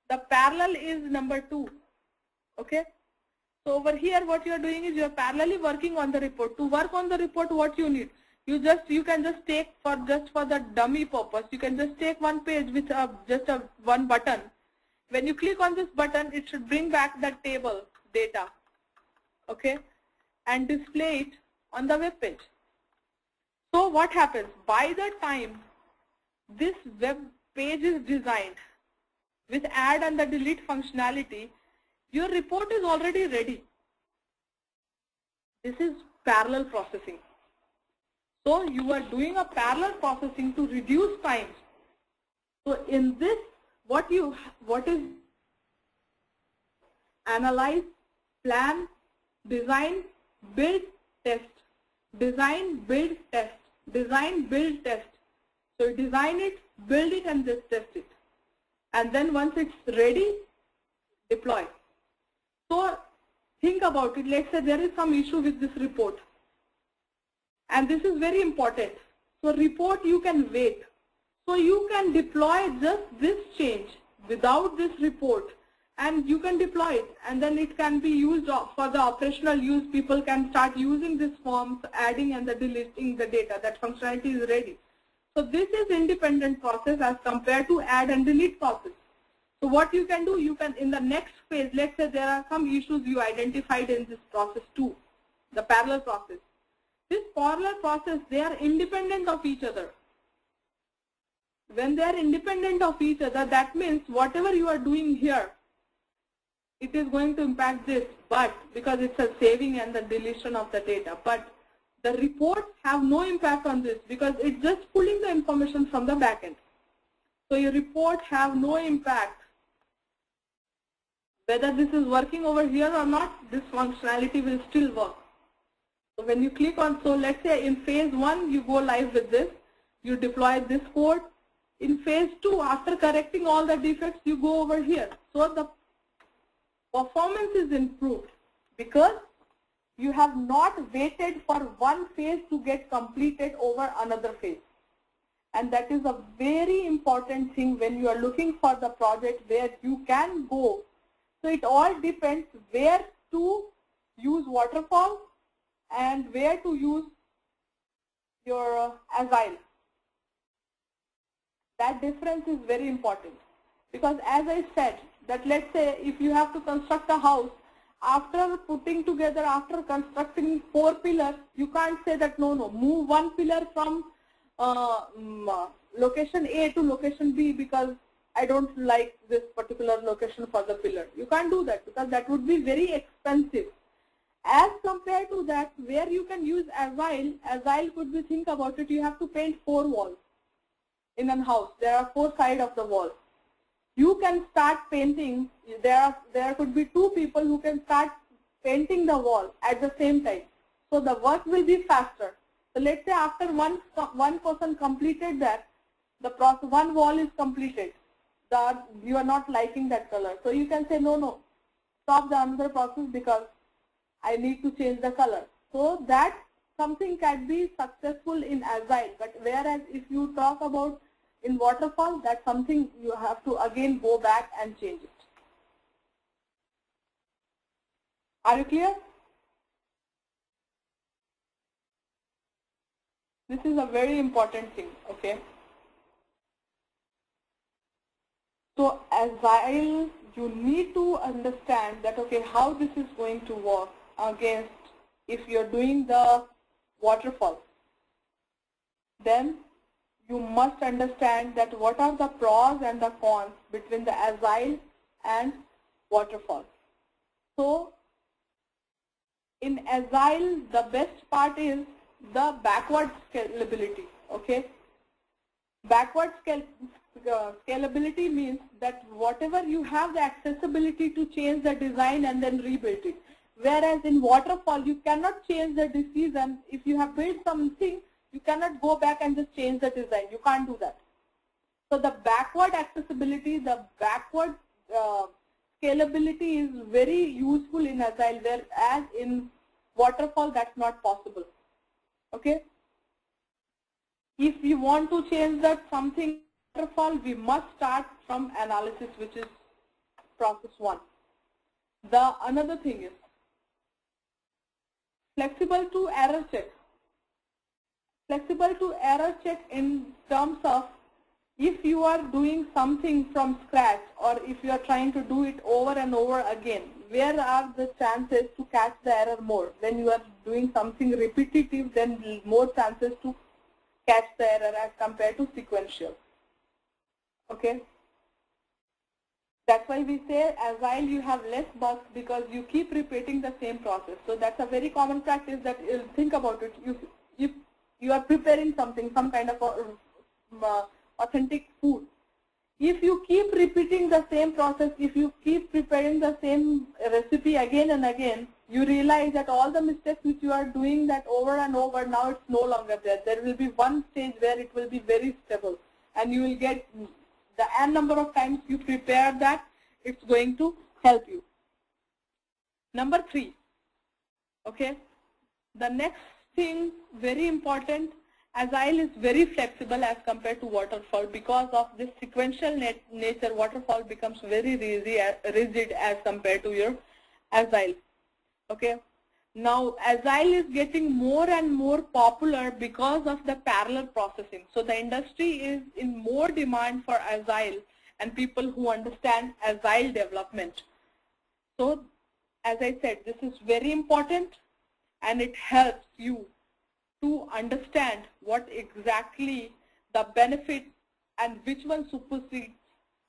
The parallel is number 2. Okay. So over here, what you are doing is you are parallelly working on the report. To work on the report, what you need? You can just take for the dummy purpose. You can just take one page with one button. When you click on this button, it should bring back the table data, okay, and display it on the web page. So what happens? By the time this web page is designed with add and the delete functionality, your report is already ready. This is parallel processing. So you are doing a parallel processing to reduce time. So in this, what is analyze, plan, design, build, test. Design, build, test. Design, build, test. So you design it, build it, and just test it. And then once it's ready, deploy. So think about it. Let's say there is some issue with this report. And this is very important. So report you can wait. So you can deploy just this change without this report, and you can deploy it, and then it can be used for the operational use. People can start using this forms, adding and the deleting the data. That functionality is ready. So this is independent process as compared to add and delete process. So what you can do, you can in the next phase, let's say there are some issues you identified in this process 2, the parallel process. This parallel process, they are independent of each other. When they are independent of each other, that means whatever you are doing here, it is going to impact this, but because it's a saving and the deletion of the data. But the reports have no impact on this because it's just pulling the information from the backend. So your report have no impact. Whether this is working over here or not, this functionality will still work. So when you click on, so let's say in phase 1, you go live with this, you deploy this code. In phase 2, after correcting all the defects, you go over here. So the performance is improved because you have not waited for one phase to get completed over another phase. And that is a very important thing when you are looking for the project where you can go. So it all depends where to use Waterfall and where to use your Agile. That difference is very important because as I said that let's say if you have to construct a house, after putting together, after constructing 4 pillars, you can't say that no, move one pillar from location A to location B because I don't like this particular location for the pillar. You can't do that because that would be very expensive. As compared to that, where you can use Agile could be, think about it, you have to paint 4 walls in a house. There are 4 sides of the wall. You can start painting, there could be 2 people who can start painting the wall at the same time. So the work will be faster. So let's say after one person completed that, the process, 1 wall is completed. You are not liking that color. So you can say, no, stop the another process because I need to change the color. So that something can be successful in Agile, but whereas if you talk about in Waterfall, that's something you have to again go back and change it. Are you clear? This is a very important thing, okay? So Agile, you need to understand that, okay, how this is going to work against if you're doing the Waterfall. Then you must understand that what are the pros and the cons between the Agile and Waterfall. So in Agile, the best part is the backward scalability, okay? Backward scalability means that whatever you have the accessibility to change the design and then rebuild it. Whereas in Waterfall, you cannot change the decision. If you have built something, you cannot go back and just change the design. You can't do that. So the backward accessibility, the backward scalability is very useful in Agile, whereas in Waterfall, that's not possible. Okay? If we want to change that something Waterfall, we must start from analysis, which is process 1. The another thing is flexible to error check. Flexible to error check in terms of if you are doing something from scratch or if you are trying to do it over and over again, where are the chances to catch the error more? When you are doing something repetitive, then more chances to catch the error as compared to sequential. Okay? That's why we say Agile you have less bugs because you keep repeating the same process. So that's a very common practice that you'll think about it. If you are preparing something, some kind of authentic food. If you keep repeating the same process, if you keep preparing the same recipe again and again, you realize that all the mistakes which you are doing that over and over, now it's no longer there. There will be one stage where it will be very stable and you will get the n number of times you prepare that, it's going to help you. Number 3, okay, the next thing, very important, Agile is very flexible as compared to Waterfall. Because of this sequential nature, Waterfall becomes very rigid as compared to your Agile. Okay. Now Agile is getting more and more popular because of the parallel processing. So the industry is in more demand for Agile and people who understand Agile development. So as I said, this is very important and it helps you to understand what exactly the benefit and which one supersedes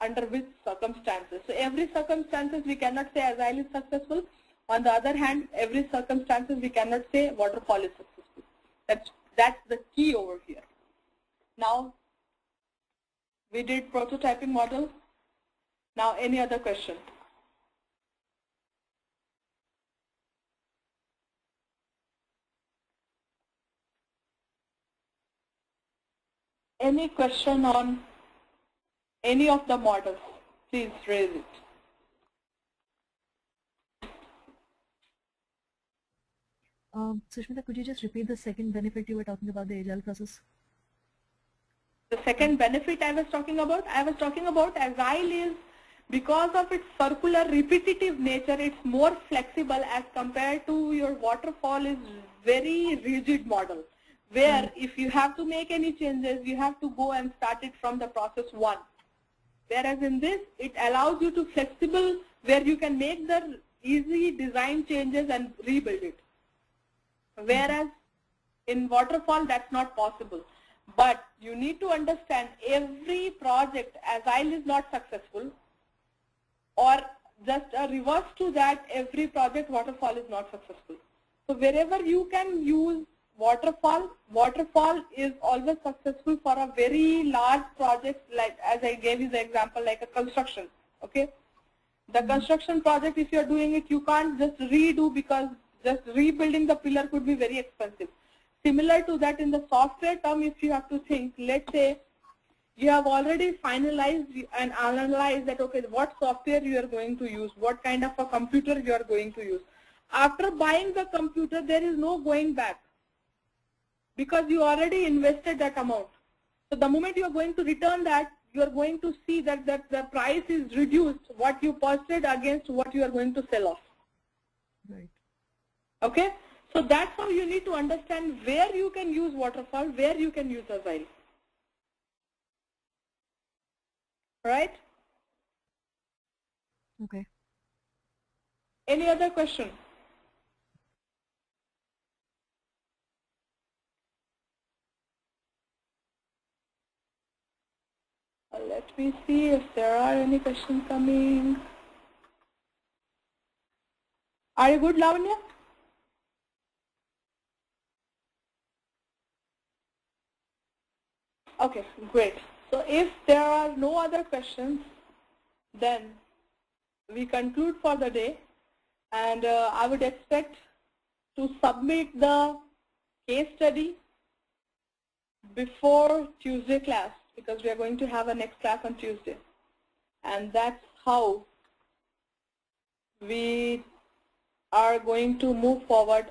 under which circumstances. So every circumstances we cannot say Agile is successful. On the other hand, every circumstances we cannot say Waterfall is successful. That's the key over here. Now we did prototyping model. Now any other question? Any question on any of the models? Please raise it. Sushmita, could you just repeat the second benefit you were talking about, the Agile process? The second benefit I was talking about Agile is, because of its circular repetitive nature, it's more flexible as compared to your Waterfall is very rigid model, where if you have to make any changes, you have to go and start it from the process 1. Whereas in this, it allows you to flexible, where you can make the easy design changes and rebuild it. Whereas in Waterfall, that's not possible. But you need to understand every project, Agile is not successful, or just a reverse to that, every project Waterfall is not successful. So wherever you can use Waterfall, Waterfall is always successful for a very large project, like as I gave you the example, like a construction. Okay, the construction project, if you are doing it, you can't just redo, because just rebuilding the pillar could be very expensive. Similar to that, in the software term, if you have to think, let's say you have already finalized and analyzed that, okay, what software you are going to use, what kind of a computer you are going to use. After buying the computer, there is no going back, because you already invested that amount. So the moment you are going to return that, you are going to see that the price is reduced, what you purchased against what you are going to sell off. Right. Okay? So that's how you need to understand where you can use Waterfall, where you can use Agile. Right? Okay. Any other question? Let me see if there are any questions coming. Are you good, Lavanya? Okay, great. So if there are no other questions, then we conclude for the day, and I would expect to submit the case study before Tuesday class, because we are going to have a next class on Tuesday, and that's how we are going to move forward.